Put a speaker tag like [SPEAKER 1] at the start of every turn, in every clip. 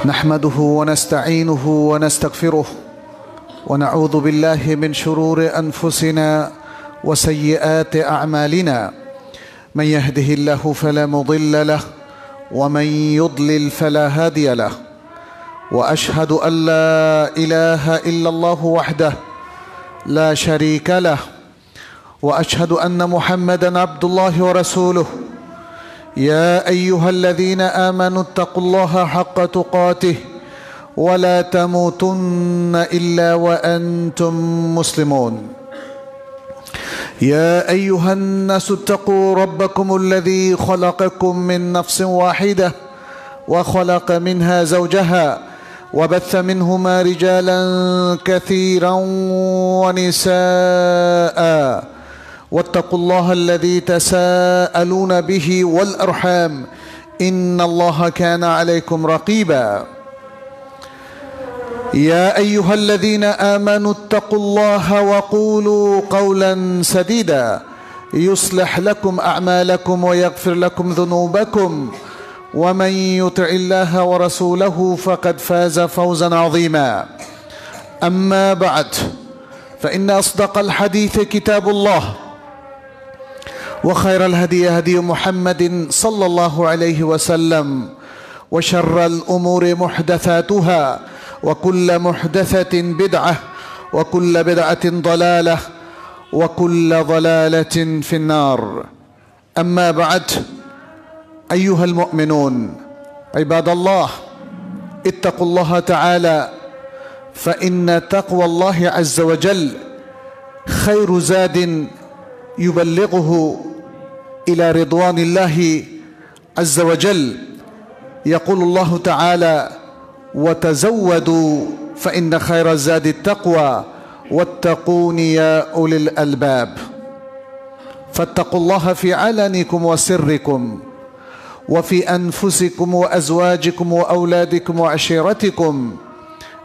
[SPEAKER 1] نحمده ونستعينه ونستغفره ونعوذ بالله من شرور أنفسنا وسيئات أعمالنا من يهده الله فلا مضل له ومن يضلل فلا هادي له وأشهد أن لا إله إلا الله وحده لا شريك له وأشهد أن محمدًا عبد الله ورسوله يا أيها الذين آمنوا اتقوا الله حق تقاته ولا تموتن إلا وأنتم مسلمون يا أيها الناس اتقوا ربكم الذي خلقكم من نفس واحدة وخلق منها زوجها وبث منهما رجالا كثيرا ونساء واتقوا الله الذي تساءلون به والأرحام إن الله كان عليكم رقيبا يا أيها الذين آمنوا اتقوا الله وقولوا قولا سديدا يصلح لكم أعمالكم ويغفر لكم ذنوبكم ومن يطع الله ورسوله فقد فاز فوزا عظيما أما بعد فإن أصدق الحديث كتاب الله وخير الهدي هدي محمد صلى الله عليه وسلم وشر الأمور محدثاتها وكل محدثة بدعة وكل بدعة ضلالة وكل ضلالة في النار أما بعد أيها المؤمنون عباد الله اتقوا الله تعالى فإن تقوى الله عز وجل خير زاد يبلغه إلى رضوان الله عز وجل يقول الله تعالى وتزودوا فإن خير الزاد التقوى واتقون يا أولي الألباب فاتقوا الله في علنكم وسركم وفي أنفسكم وأزواجكم وأولادكم وعشيرتكم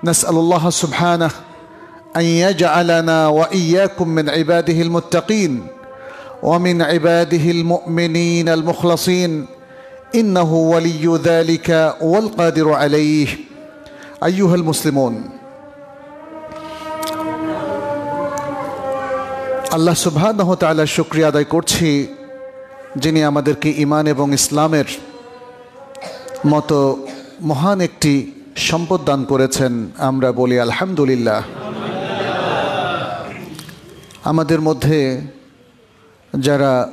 [SPEAKER 1] نسأل الله سبحانه أن يجعلنا وإياكم من عباده المتقين ومن عباده المؤمنين المخلصين إنه ولي ذلك والقادر عليه أيها المسلمون আল্লাহ সুবহানাহু ওয়া তাআলা শুকরিয়া আদায় করছি যিনি আমাদেরকে ঈমান এবং ইসলামের মতো মহান একটি সম্পদ দান করেছেন আমরা বলি আলহামদুলিল্লাহ আমাদের মধ্যে যারা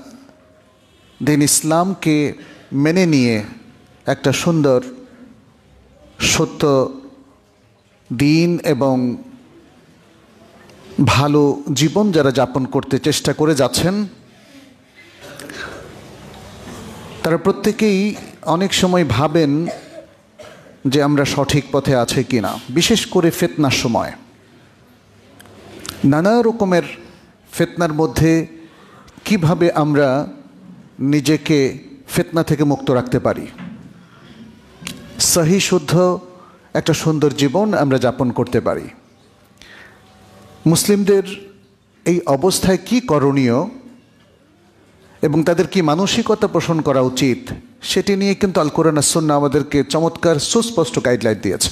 [SPEAKER 1] দিন ইসলামকে মেনে নিয়ে একটা সুন্দর সত্য দিন এবং ভালো জীবন যারা যাপন করতে চেষ্টা করে যাচ্ছেন তারা প্রত্যেকেই অনেক সময় ভাবেন যে আমরা সঠিক পথে আছে কিনা, বিশেষ করে ফিতনার সময়। নানা রকমের ফিতনার মধ্যে কিভাবে আমরা নিজেকে ফিতনা থেকে মুক্ত রাখতে পারি, সহি শুদ্ধ একটা সুন্দর জীবন আমরা যাপন করতে পারি। মুসলিমদের এই অবস্থায় কি করণীয় এবং তাদের কি মানসিকতা পোষণ করা উচিত সেটি নিয়ে কিন্তু আল কোরআন আর সুন্নাহ আমাদেরকে চমৎকার সুস্পষ্ট গাইডলাইন দিয়েছে।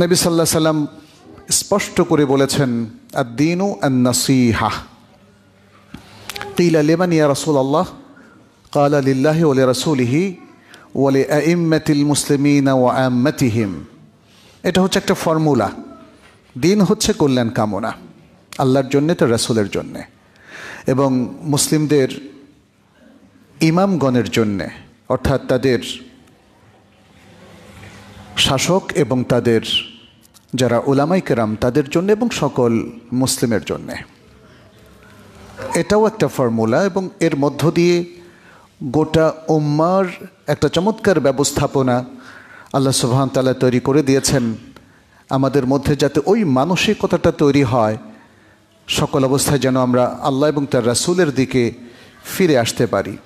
[SPEAKER 1] নবী সাল্লাল্লাহু আলাইহি সাল্লাম স্পষ্ট করে বলেছেন আদ-দীনু আন-নাসীহা। কিলা লিমান ইয়া রাসূলুল্লাহ? ক্বালা লিল্লাহি ওয়া লিরাসূলিহি ওয়া লিআইম্মাতিল মুসলিমিনা ওয়া আম্মাতিহিম। এটা হচ্ছে একটা ফর্মুলা। দিন হচ্ছে কল্যাণ কামনা আল্লাহর জন্যে, তার রাসূলের জন্যে এবং মুসলিমদের ইমামগণের জন্যে, অর্থাৎ তাদের শাসক এবং তাদের যারা উলামায়ে কেরাম তাদের জন্য এবং সকল মুসলিমের জন্যে। এটাও একটা ফর্মুলা এবং এর মধ্য দিয়ে গোটা উম্মার একটা চমৎকার ব্যবস্থাপনা আল্লাহ সুবহানাহু ওয়া তাআলা তৈরি করে দিয়েছেন আমাদের মধ্যে, যাতে ওই মানসিকতাটা তৈরি হয় সকল অবস্থায় যেন আমরা আল্লাহ এবং তার রাসূলের দিকে ফিরে আসতে পারি।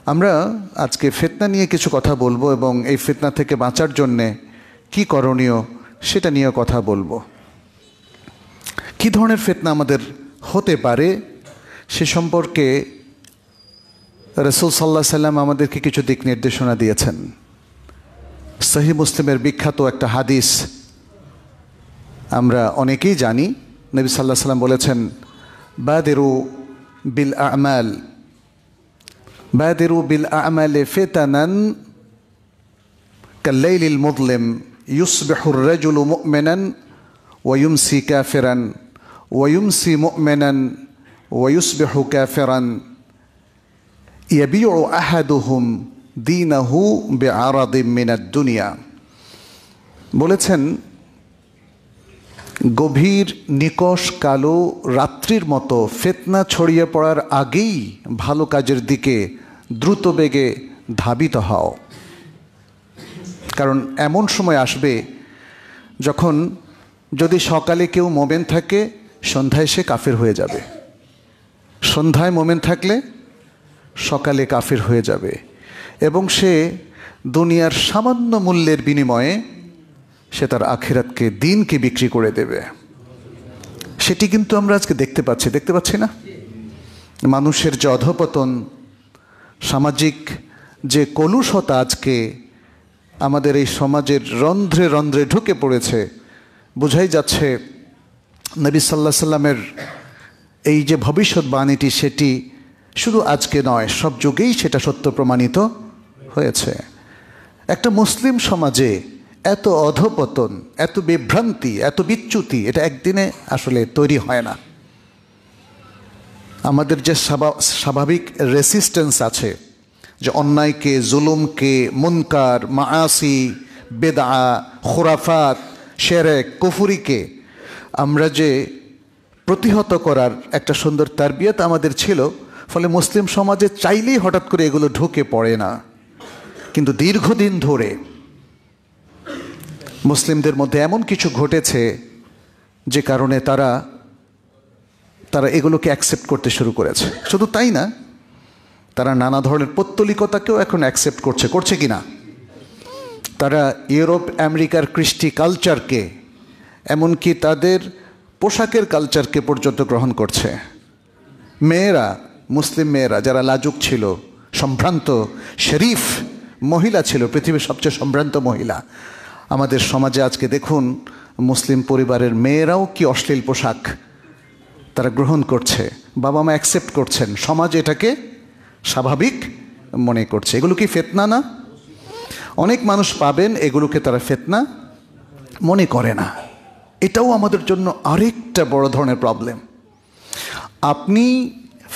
[SPEAKER 1] আমরা আজকে ফিতনা নিয়ে কিছু কথা বলবো এবং এই ফিতনা থেকে বাঁচার জন্যে কি করণীয় সেটা নিয়ে কথা বলবো। কি ধরনের ফিতনা আমাদের হতে পারে সে সম্পর্কে রাসূল সাল্লাল্লাহু আলাইহি সাল্লাম আমাদেরকে কিছু দিক নির্দেশনা দিয়েছেন। সহিহ মুসলিমের বিখ্যাত একটা হাদিস আমরা অনেকেই জানি। নবী সাল্লাল্লাহু আলাইহি সাল্লাম বলেছেন, বাদিরু বিল আ'মালি ফিতানান কাল্লাইলিল মুযলিম ইউসবিহুর রাজুলু মুমিনান ওয়া ইউমসি কাফিরান ওয়া ইউমসি মুমিনান ওয়া ইউসবিহু কাফিরান ইয়াবিউ আহাদুহুম দীনাহু বিআরাদিম মিনাদ দুনিয়া। বলেছেন, গভীর নিকষ কালো রাত্রির মতো ফিতনা ছড়িয়ে পড়ার আগেই ভালো কাজের দিকে দ্রুত বেগে ধাবিত হও। কারণ এমন সময় আসবে যখন যদি সকালে কেউ মোমেন থাকে, সন্ধ্যায় সে কাফের হয়ে যাবে। সন্ধ্যায় মোমেন থাকলে সকালে কাফের হয়ে যাবে, এবং সে দুনিয়ার সামান্য মূল্যের বিনিময়ে সে তার আখিরাতকে, দিনকে বিক্রি করে দেবে। সেটি কিন্তু আমরা আজকে দেখতে পাচ্ছি না? মানুষের যে অধঃপতন, সামাজিক যে কলুষতা আজকে আমাদের এই সমাজের রন্ধ্রে রন্ধ্রে ঢুকে পড়েছে, বোঝাই যাচ্ছে নবী সাল্লাল্লাহু আলাইহি সাল্লামের এই যে ভবিষ্যৎবাণীটি, সেটি শুধু আজকে নয়, সব যুগেই সেটা সত্য প্রমাণিত হয়েছে। একটা মুসলিম সমাজে এত অধঃপতন, এত বিভ্রান্তি, এত বিচ্যুতি, এটা একদিনে আসলে তৈরি হয় না। আমাদের যে স্বাভাবিক রেসিস্টেন্স আছে, যে অন্যায়কে, জুলুমকে, মুনকার, মাআসি, বেদআ, খুরাফাত, শিরক, কুফরিকে আমরা যে প্রতিহত করার একটা সুন্দর তারবিয়ত আমাদের ছিল, ফলে মুসলিম সমাজে চাইলেই হঠাৎ করে এগুলো ঢুকে পড়ে না। কিন্তু দীর্ঘদিন ধরে মুসলিমদের মধ্যে এমন কিছু ঘটেছে যে কারণে তারা এগুলোকে অ্যাকসেপ্ট করতে শুরু করেছে। শুধু তাই না, তারা নানা ধরনের পৌত্তলিকতাকেও এখন অ্যাকসেপ্ট করছে কি না? তারা ইউরোপ আমেরিকার কৃষ্টি কালচারকে, এমনকি তাদের পোশাকের কালচারকে পর্যন্ত গ্রহণ করছে। মেয়েরা, মুসলিম মেয়েরা যারা লাজুক ছিল, সম্ভ্রান্ত শরীফ মহিলা ছিল, পৃথিবীর সবচেয়ে সম্ভ্রান্ত মহিলা, আমাদের সমাজে আজকে দেখুন মুসলিম পরিবারের মেয়েরাও কি অশ্লীল পোশাক তারা গ্রহণ করছে। বাবা মা অ্যাকসেপ্ট করছেন, সমাজ এটাকে স্বাভাবিক মনে করছে। এগুলো কি ফিতনা না? অনেক মানুষ পাবেন এগুলোকে তারা ফিতনা মনে করে না। এটাও আমাদের জন্য আরেকটা বড় ধরনের প্রবলেম। আপনি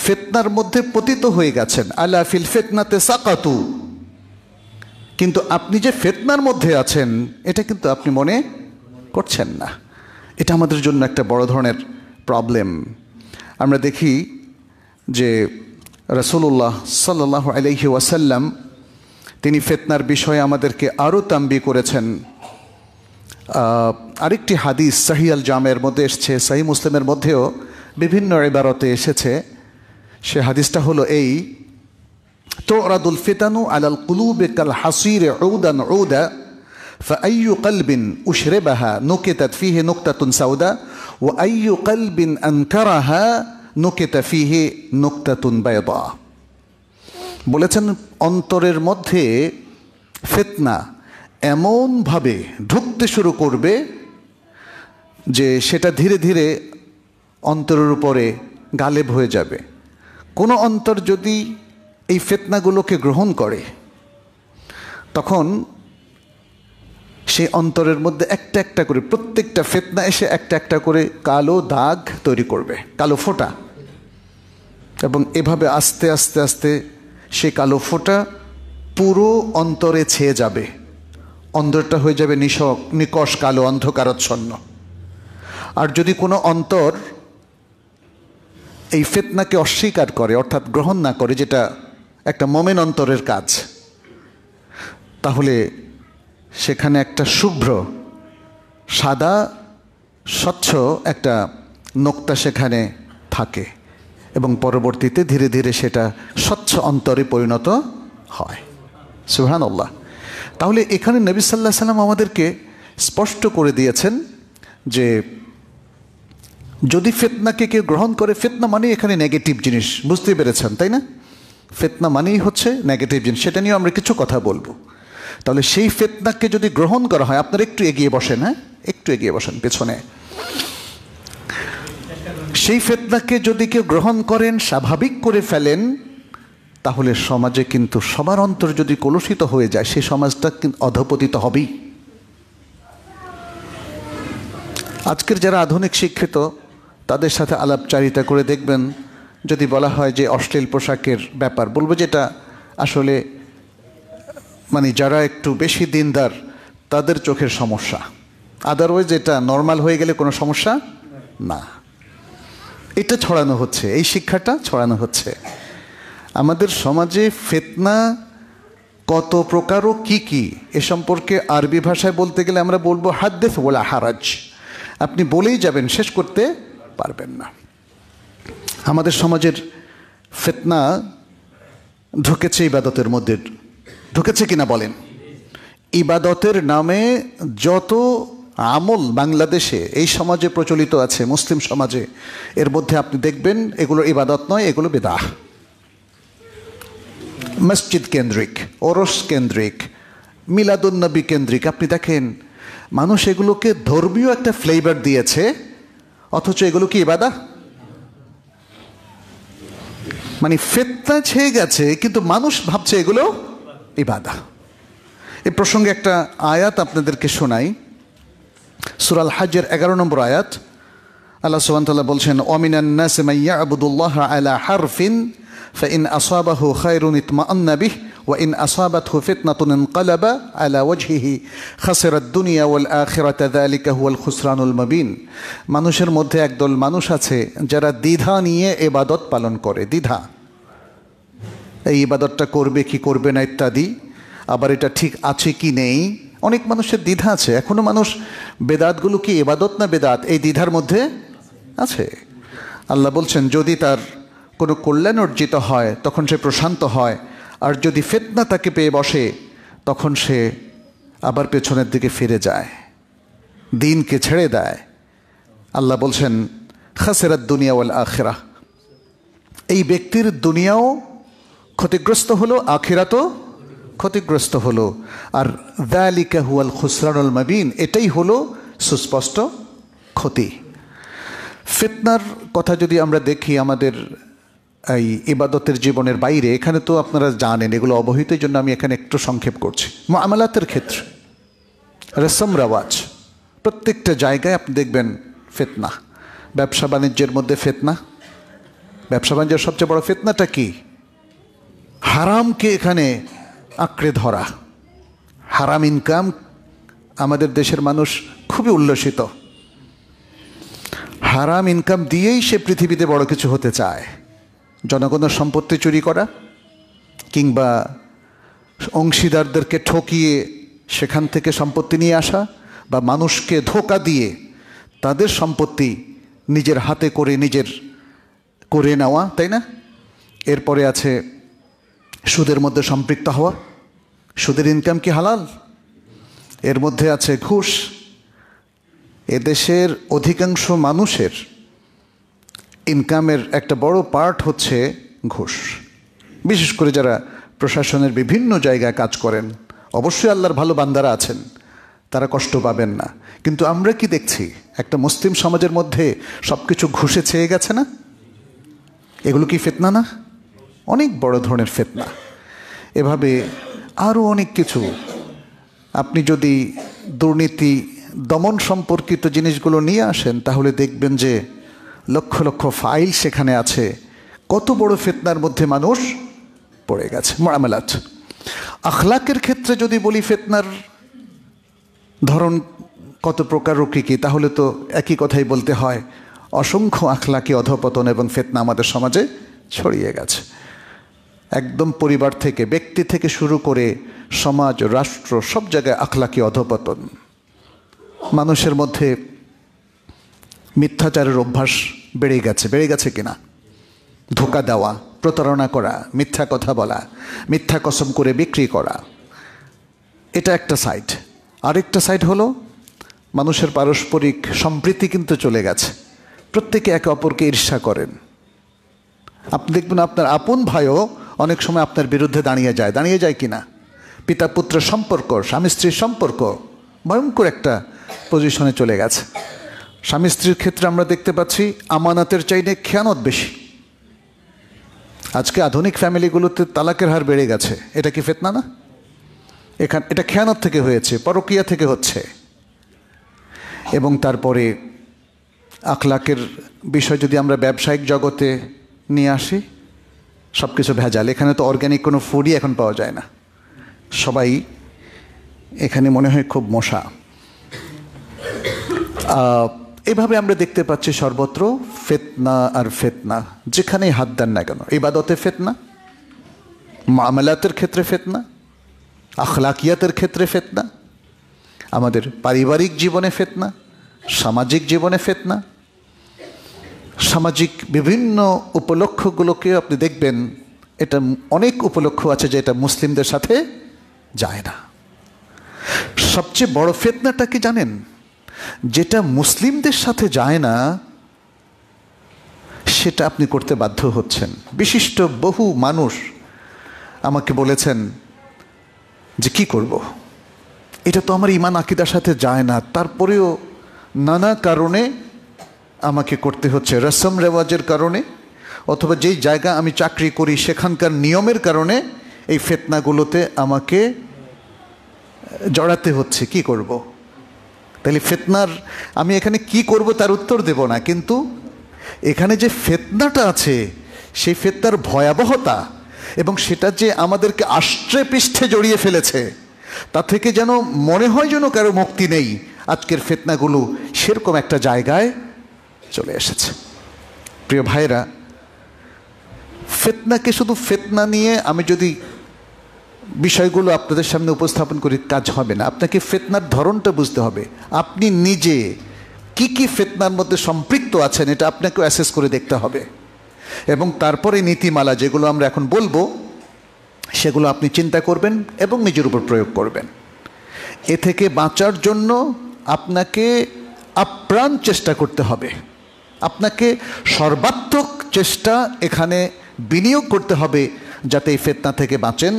[SPEAKER 1] ফিতনার মধ্যে পতিত হয়ে গেছেন, আলা ফিল ফিতনাতে সাকাতু, কিন্তু আপনি যে ফিতনার মধ্যে আছেন এটা কিন্তু আপনি মনে করছেন না। এটা আমাদের জন্য একটা বড় ধরনের প্রবলেম। আমরা দেখি যে রাসূলুল্লাহ সাল্লাল্লাহু আলাইহি ওয়াসাল্লাম তিনি ফিতনার বিষয়ে আমাদেরকে আরও তাম্বি করেছেন। আরেকটি হাদিস সহিহ আল জামের মধ্যে এসেছে, সহিহ মুসলিমের মধ্যেও বিভিন্ন ইবারতে এসেছে। সে হাদিসটা হলো এই, তুরাদুল ফিতানু আলাল কুলুবি কাল হাসির উদান উদা ফাআইয়ু কলবিন উশরিবাহা নুকিতাত ফিহি নুকতাতুন সাউদা ওয়া আইয়ু কলবিন আনকারাহা নুকিতা ফিহি নুকতাতুন বায়দা। বলেছেন, অন্তরের মধ্যে ফিতনা এমনভাবে ঢুকতে শুরু করবে যে সেটা ধীরে ধীরে অন্তরের উপরে গালেব হয়ে যাবে। কোনো অন্তর যদি এই ফিতনাগুলোকে গ্রহণ করে, তখন সেই অন্তরের মধ্যে একটা একটা করে প্রত্যেকটা ফিতনা এসে একটা একটা করে কালো দাগ তৈরি করবে, কালো ফোঁটা, এবং এভাবে আস্তে আস্তে আস্তে সেই কালো ফোঁটা পুরো অন্তরে ছেয়ে যাবে। অন্তরটা হয়ে যাবে নিকষ কালো, অন্ধকারাচ্ছন্ন। আর যদি কোনো অন্তর এই ফিতনাকে অস্বীকার করে, অর্থাৎ গ্রহণ না করে, যেটা একটা মোমেন অন্তরের কাজ, তাহলে সেখানে একটা শুভ্র সাদা স্বচ্ছ একটা নোক্তা সেখানে থাকে, এবং পরবর্তীতে ধীরে ধীরে সেটা স্বচ্ছ অন্তরে পরিণত হয়। সুবহানাল্লাহ। তাহলে এখানে নবী সাল্লাল্লাহু আলাইহি সাল্লাম আমাদেরকে স্পষ্ট করে দিয়েছেন যে যদি ফিতনাকে কেউ গ্রহণ করে, ফিতনা মানে এখানে নেগেটিভ জিনিস, বুঝতে পেরেছেন তাই না? ফিতনা মানেই হচ্ছে নেগেটিভ জিনিস, সেটা নিয়েও আমরা কিছু কথা বলবো। তাহলে সেই ফিতনাকে যদি গ্রহণ করা হয়, আপনারা একটু এগিয়ে বসেন, হ্যাঁ একটু এগিয়ে বসেন পেছনে। সেই ফিতনাকে যদি কেউ গ্রহণ করেন, স্বাভাবিক করে ফেলেন, তাহলে সমাজে কিন্তু সবার অন্তর যদি কলুষিত হয়ে যায়, সেই সমাজটা কিন্তু অধঃপতিত হবেই। আজকের যারা আধুনিক শিক্ষিত, তাদের সাথে আলাপচারিতা করে দেখবেন, যদি বলা হয় যে অশ্লীল পোশাকের ব্যাপার, বলবো যেটা আসলে মানে যারা একটু বেশি দিনদার তাদের চোখের সমস্যা, আদারওয়াইজ এটা নর্মাল হয়ে গেলে কোনো সমস্যা না। এটা ছড়ানো হচ্ছে, এই শিক্ষাটা ছড়ানো হচ্ছে। আমাদের সমাজে ফিতনা কত প্রকার ও কি কি, এ সম্পর্কে আরবি ভাষায় বলতে গেলে আমরা বলবো হাদ্দিস ওয়ালা হারাজ, আপনি বলেই যাবেন, শেষ করতে পারবেন না। আমাদের সমাজের ফিতনা ঢুকেছে ইবাদতের মধ্যে, ঢুকেছে কিনা বলেন? ইবাদতের নামে যত আমল বাংলাদেশে এই সমাজে প্রচলিত আছে, মুসলিম সমাজে, এর মধ্যে আপনি দেখবেন এগুলো ইবাদত নয়, এগুলো বিদআহ। মসজিদ কেন্দ্রিক, ওরস কেন্দ্রিক, মিলাদুন্নবী কেন্দ্রিক। আপনি দেখেন মানুষ এগুলোকে ধর্মীয় একটা ফ্লেভার দিয়েছে, অথচ এগুলো কি ইবাদত? মানে ফিতনা ছেয়ে গেছে, কিন্তু মানুষ ভাবছে এগুলো ইবাদত। এই প্রসঙ্গে একটা আয়াত আপনাদেরকে শোনাই, সূরা আল হজ্জের 11 নম্বর আয়াত। আল্লাহ সুবহানাহু ওয়া তাআলা বলছেন, ওয়ামিনান নাসি মান ইয়াবুদুল্লাহ আলা হারফিন ফাইন আসাবাহু খায়রুন ইতমাআন্না বিহি ওয়া ইন আসাবাতহু ফিতনাতুন ইনকালাবা আলা ওয়াজহিহি খাসিরাদ দুনিয়া ওয়াল আখিরাতা যালিকা হুয়াল খুসরানুল মুবিন। মানুষের মধ্যে একদল মানুষ আছে যারা দ্বিধা নিয়ে ইবাদত পালন করে, দ্বিধা, এই ইবাদতটা করবে কি করবে না ইত্যাদি, আবার এটা ঠিক আছে কি নেই, অনেক মানুষের দ্বিধা আছে। এখনো মানুষ বেদাতগুলো কি ইবাদত না বেদাত, এই দ্বিধার মধ্যে আছে। আল্লাহ বলছেন যদি তার কোনো কল্যাণ অর্জিত হয় তখন সে প্রশান্ত হয়, আর যদি ফিতনা তাকে পেয়ে বসে তখন সে আবার পেছনের দিকে ফিরে যায়, দিনকে ছেড়ে দেয়। আল্লাহ বলছেন খাসিরাত দুনিয়া ওয়াল আখিরাহ, এই ব্যক্তির দুনিয়াও ক্ষতিগ্রস্ত হলো, আখিরাতও ক্ষতিগ্রস্ত হলো। আর যালিকা হুয়াল খুসরানুল মুবিন, এটাই হলো সুস্পষ্ট ক্ষতি। ফিতনার কথা যদি আমরা দেখি আমাদের এই ইবাদতের জীবনের বাইরে, এখানে তো আপনারা জানেন এগুলো অবহিত, এই জন্য আমি এখানে একটু সংক্ষেপ করছি। মুআমালাতের ক্ষেত্রে, রসম রেওয়াজ, প্রত্যেকটা জায়গায় আপনি দেখবেন ফিতনা। ব্যবসা বাণিজ্যের মধ্যে ফিতনা। ব্যবসা বাণিজ্যের সবচেয়ে বড় ফিতনাটা কি? হারামকে এখানে আঁকড়ে ধরা। হারাম ইনকাম, আমাদের দেশের মানুষ খুবই উল্লসিত। হারাম ইনকাম দিয়েই সে পৃথিবীতে বড় কিছু হতে চায়। জনগণের সম্পত্তি চুরি করা, কিংবা অংশীদারদেরকে ঠকিয়ে সেখান থেকে সম্পত্তি নিয়ে আসা, বা মানুষকে ধোঁকা দিয়ে তাদের সম্পত্তি নিজের হাতে করে নিজের করে নেওয়া, তাই না? এরপরে আছে সুদের মধ্যে সম্পৃক্ত হওয়া। সুদের ইনকাম কি হালাল? এর মধ্যে আছে ঘুষ। এদেশের অধিকাংশ মানুষের ইনকামের একটা বড় পার্ট হচ্ছে ঘুষ। বিশেষ করে যারা প্রশাসনের বিভিন্ন জায়গায় কাজ করেন, অবশ্যই আল্লাহর ভালো বান্দারা আছেন, তারা কষ্ট পাবেন না। কিন্তু আমরা কি দেখছি, একটা মুসলিম সমাজের মধ্যে সব কিছু ঘুষে ছেয়ে গেছে না? এগুলো কি ফিতনা না? অনেক বড় ধরনের ফিতনা। এভাবে আরও অনেক কিছু। আপনি যদি দুর্নীতি দমন সম্পর্কিত জিনিসগুলো নিয়ে আসেন, তাহলে দেখবেন যে লক্ষ লক্ষ ফাইল সেখানে আছে। কত বড় ফিতনার মধ্যে মানুষ পড়ে গেছে। মুআমালাত। আখলাকের ক্ষেত্রে যদি বলি ফিতনার ধরন কত প্রকার ও কী, তাহলে তো একই কথাই বলতে হয়, অসংখ্য আখলাকি অধঃপতন এবং ফিতনা আমাদের সমাজে ছড়িয়ে গেছে। একদম পরিবার থেকে, ব্যক্তি থেকে শুরু করে সমাজ, রাষ্ট্র, সব জায়গায় আখলাকি অধঃপতন। মানুষের মধ্যে মিথ্যাচারের অভ্যাস বেড়ে গেছে কিনা? ধোঁকা দেওয়া, প্রতারণা করা, মিথ্যা কথা বলা, মিথ্যা কসম করে বিক্রি করা, এটা একটা সাইড। আরেকটা সাইড হলো মানুষের পারস্পরিক সম্প্রীতি কিন্তু চলে গেছে। প্রত্যেকে একে অপরকে ঈর্ষা করেন। আপনি দেখবেন আপনার আপন ভাইও অনেক সময় আপনার বিরুদ্ধে দাঁড়িয়ে যায় কি না? পিতা পুত্র সম্পর্ক, স্বামী স্ত্রীর সম্পর্ক ভয়ঙ্কর একটা পজিশনে চলে গেছে। স্বামী স্ত্রীর ক্ষেত্রে আমরা দেখতে পাচ্ছি আমানতের চাইতে খেয়ানত বেশি। আজকে আধুনিক ফ্যামিলিগুলোতে তালাকের হার বেড়ে গেছে। এটা কি ফিতনা না? এটা খেয়ানত থেকে হয়েছে, পরকীয়া থেকে হচ্ছে। এবং তারপরে আখলাকের বিষয় যদি আমরা ব্যবসায়িক জগতে নিয়ে আসি, সব কিছু ভেজাল। এখানে তো অর্গ্যানিক কোনো ফুডই এখন পাওয়া যায় না। সবাই এখানে মনে হয় খুব মশা। এভাবে আমরা দেখতে পাচ্ছি সর্বত্র ফিতনা আর ফিতনা। যেখানেই হাত দেন না কেন, ইবাদতে ফিতনা, মামলাতের ক্ষেত্রে ফিতনা, আখলাকিয়াতের ক্ষেত্রে ফিতনা, আমাদের পারিবারিক জীবনে ফিতনা, সামাজিক জীবনে ফিতনা। সামাজিক বিভিন্ন উপলক্ষগুলোকে আপনি দেখবেন, এটা অনেক উপলক্ষ আছে যে এটা মুসলিমদের সাথে যায় না। সবচেয়ে বড় ফিতনাটা কি জানেন? যেটা মুসলিমদের সাথে যায় না সেটা আপনি করতে বাধ্য হচ্ছেন। বিশিষ্ট বহু মানুষ আমাকে বলেছেন যে কি করব, এটা তো আমার ঈমান আকীদার সাথে যায় না, তারপরেও নানা কারণে আমাকে করতে হচ্ছে। রসম রেওয়াজের কারণে, অথবা যেই জায়গা আমি চাকরি করি সেখানকার নিয়মের কারণে এই ফিতনাগুলোতে আমাকে জড়াতে হচ্ছে। কি করব? তাহলে ফিতনার আমি এখানে কি করব তার উত্তর দেব না, কিন্তু এখানে যে ফিতনাটা আছে সেই ফিতনার ভয়াবহতা এবং সেটা যে আমাদেরকে আষ্টে পৃষ্ঠে জড়িয়ে ফেলেছে, তা থেকে যেন মনে হয় যেন কারো মুক্তি নেই। আজকের ফিতনাগুলো সেরকম একটা জায়গায় চলে এসেছে। প্রিয় ভাইরা, ফিতনাকে শুধু ফিতনা নিয়ে আমি যদি বিষয়গুলো আপনাদের সামনে উপস্থাপন করি কাজ হবে না। আপনাকে ফিতনার ধরনটা বুঝতে হবে। আপনি নিজে কি কি ফিতনার মধ্যে সম্পৃক্ত আছেন এটা আপনাকে অ্যাসেস করে দেখতে হবে, এবং তারপরে নীতিমালা যেগুলো আমরা এখন বলবো সেগুলো আপনি চিন্তা করবেন এবং নিজের উপর প্রয়োগ করবেন। এ থেকে বাঁচার জন্য আপনাকে আপ্রাণ চেষ্টা করতে হবে। আপনাকে সর্বাত্মক চেষ্টা এখানে বিনিয়োগ করতে হবে যাতে এই ফিতনা থেকে বাঁচেন।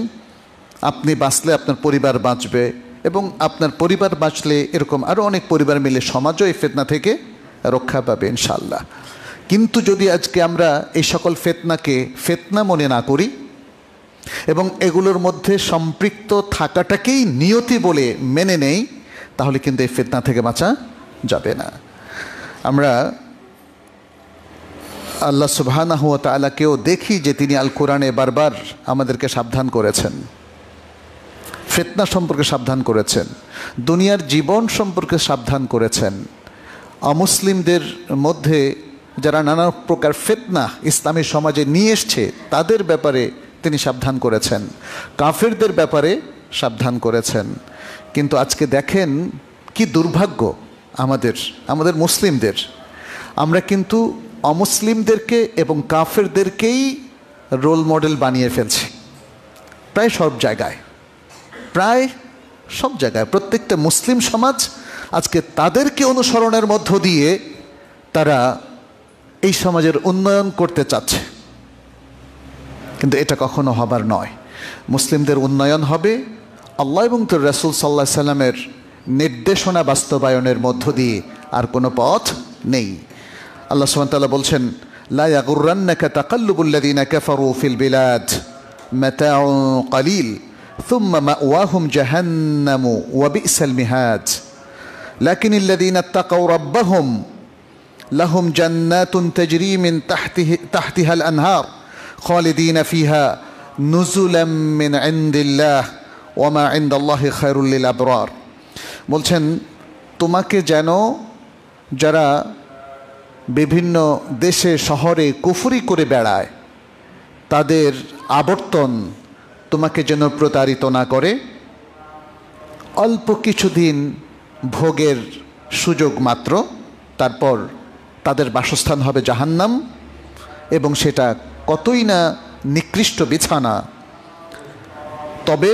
[SPEAKER 1] আপনি বাঁচলে আপনার পরিবার বাঁচবে, এবং আপনার পরিবার বাঁচলে এরকম আরও অনেক পরিবার মিলে সমাজও এই ফিতনা থেকে রক্ষা পাবে ইনশাআল্লাহ। কিন্তু যদি আজকে আমরা এই সকল ফিতনাকে ফিতনা মনে না করি এবং এগুলোর মধ্যে সম্পৃক্ত থাকাটাকেই নিয়তি বলে মেনে নেই, তাহলে কিন্তু এই ফিতনা থেকে বাঁচা যাবে না। আমরা আল্লাহ সুবহানাহু ওয়া তাআলাকেও দেখি যে তিনি আল কোরআনে বারবার আমাদেরকে সাবধান করেছেন, ফিতনা সম্পর্কে সাবধান করেছেন, দুনিয়ার জীবন সম্পর্কে সাবধান করেছেন। অমুসলিমদের মধ্যে যারা নানা প্রকার ফিতনা ইসলামী সমাজে নিয়ে এসছে তাদের ব্যাপারে তিনি সাবধান করেছেন, কাফেরদের ব্যাপারে সাবধান করেছেন। কিন্তু আজকে দেখেন কি দুর্ভাগ্য আমাদের মুসলিমদের, আমরা কিন্তু অমুসলিমদেরকে এবং কাফেরদেরকেই রোল মডেল বানিয়ে ফেলছি প্রায় সব জায়গায়। প্রত্যেকটা মুসলিম সমাজ আজকে তাদেরকে অনুসরণের মধ্য দিয়ে তারা এই সমাজের উন্নয়ন করতে চাচ্ছে, কিন্তু এটা কখনো হবার নয়। মুসলিমদের উন্নয়ন হবে আল্লাহ এবং তার রাসূল সাল্লাল্লাহু আলাইহি সাল্লামের নির্দেশনা বাস্তবায়নের মধ্য দিয়ে, আর কোনো পথ নেই। আল্লাহ সুবহানাহু ওয়া তাআলা বলছেন, লা ইয়াগুররান্নাকা তাকাল্লুবুল লাযিনা কাফারু ফিল বিলাদ মাতাউন কালিল সুম্মা মাওয়াহুম জাহান্নামু ওয়া বি'সাল মিহাদ লাকিনাল লাযিনা তাকাউ রাব্বাহুম লাহুম জান্নাতুন তাজরি মিন তাহতিহাল আনহার খালিদিনা ফিহা নুজুলাম মিন ইনদিল্লাহ ওয়া মা ইনদাল্লাহি খায়রুল লিল আবরার। বলছেন, তোমাকে যেন যারা বিভিন্ন দেশে শহরে কুফরি করে বেড়ায় তাদের আবর্তন তোমাকে যেন প্রতারিত না করে। অল্প কিছুদিন ভোগের সুযোগ মাত্র, তারপর তাদের বাসস্থান হবে জাহান্নাম, এবং সেটা কতই না নিকৃষ্ট বিছানা। তবে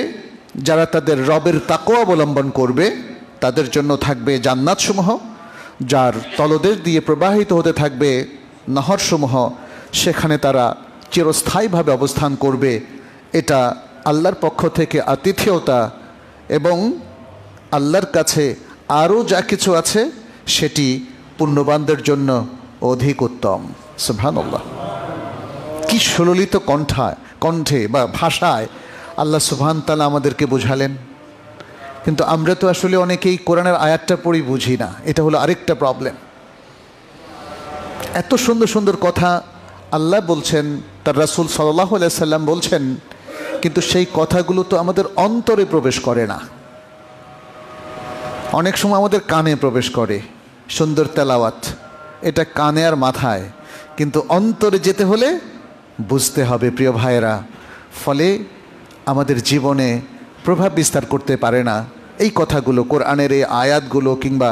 [SPEAKER 1] যারা তাদের রবের তাকওয়া অবলম্বন করবে তাদের জন্য থাকবে জান্নাতসমূহ, যার তলদেশ দিয়ে প্রবাহিত হতে থাকবে নহরসমূহ, সেখানে তারা চিরস্থায়ীভাবে অবস্থান করবে, এটা আল্লাহর পক্ষ থেকে আতিথেয়তা এবং আল্লাহর কাছে আরও যা কিছু আছে সেটি পুণ্যবানদের জন্য অধিক উত্তম। সুবহানাল্লাহ। কি সুললিত কণ্ঠে বা ভাষায় আল্লাহ সুবহানাহু ওয়া তাআলা আমাদেরকে বোঝালেন। কিন্তু আমরা তো আসলে অনেকেই কোরআনের আয়াতটা পড়ি বুঝি না, এটা হলো আরেকটা প্রবলেম। এত সুন্দর সুন্দর কথা আল্লাহ বলছেন, তার রাসূল সাল্লাল্লাহু আলাইহি সাল্লাম বলছেন, কিন্তু সেই কথাগুলো তো আমাদের অন্তরে প্রবেশ করে না। অনেক সময় আমাদের কানে প্রবেশ করে সুন্দর তেলাওয়াত, এটা কানে আর মাথায়, কিন্তু অন্তরে যেতে হলে বুঝতে হবে প্রিয় ভাইয়েরা। ফলে আমাদের জীবনে প্রভাব বিস্তার করতে পারে না এই কথাগুলো, কোরআনের এই আয়াতগুলো কিংবা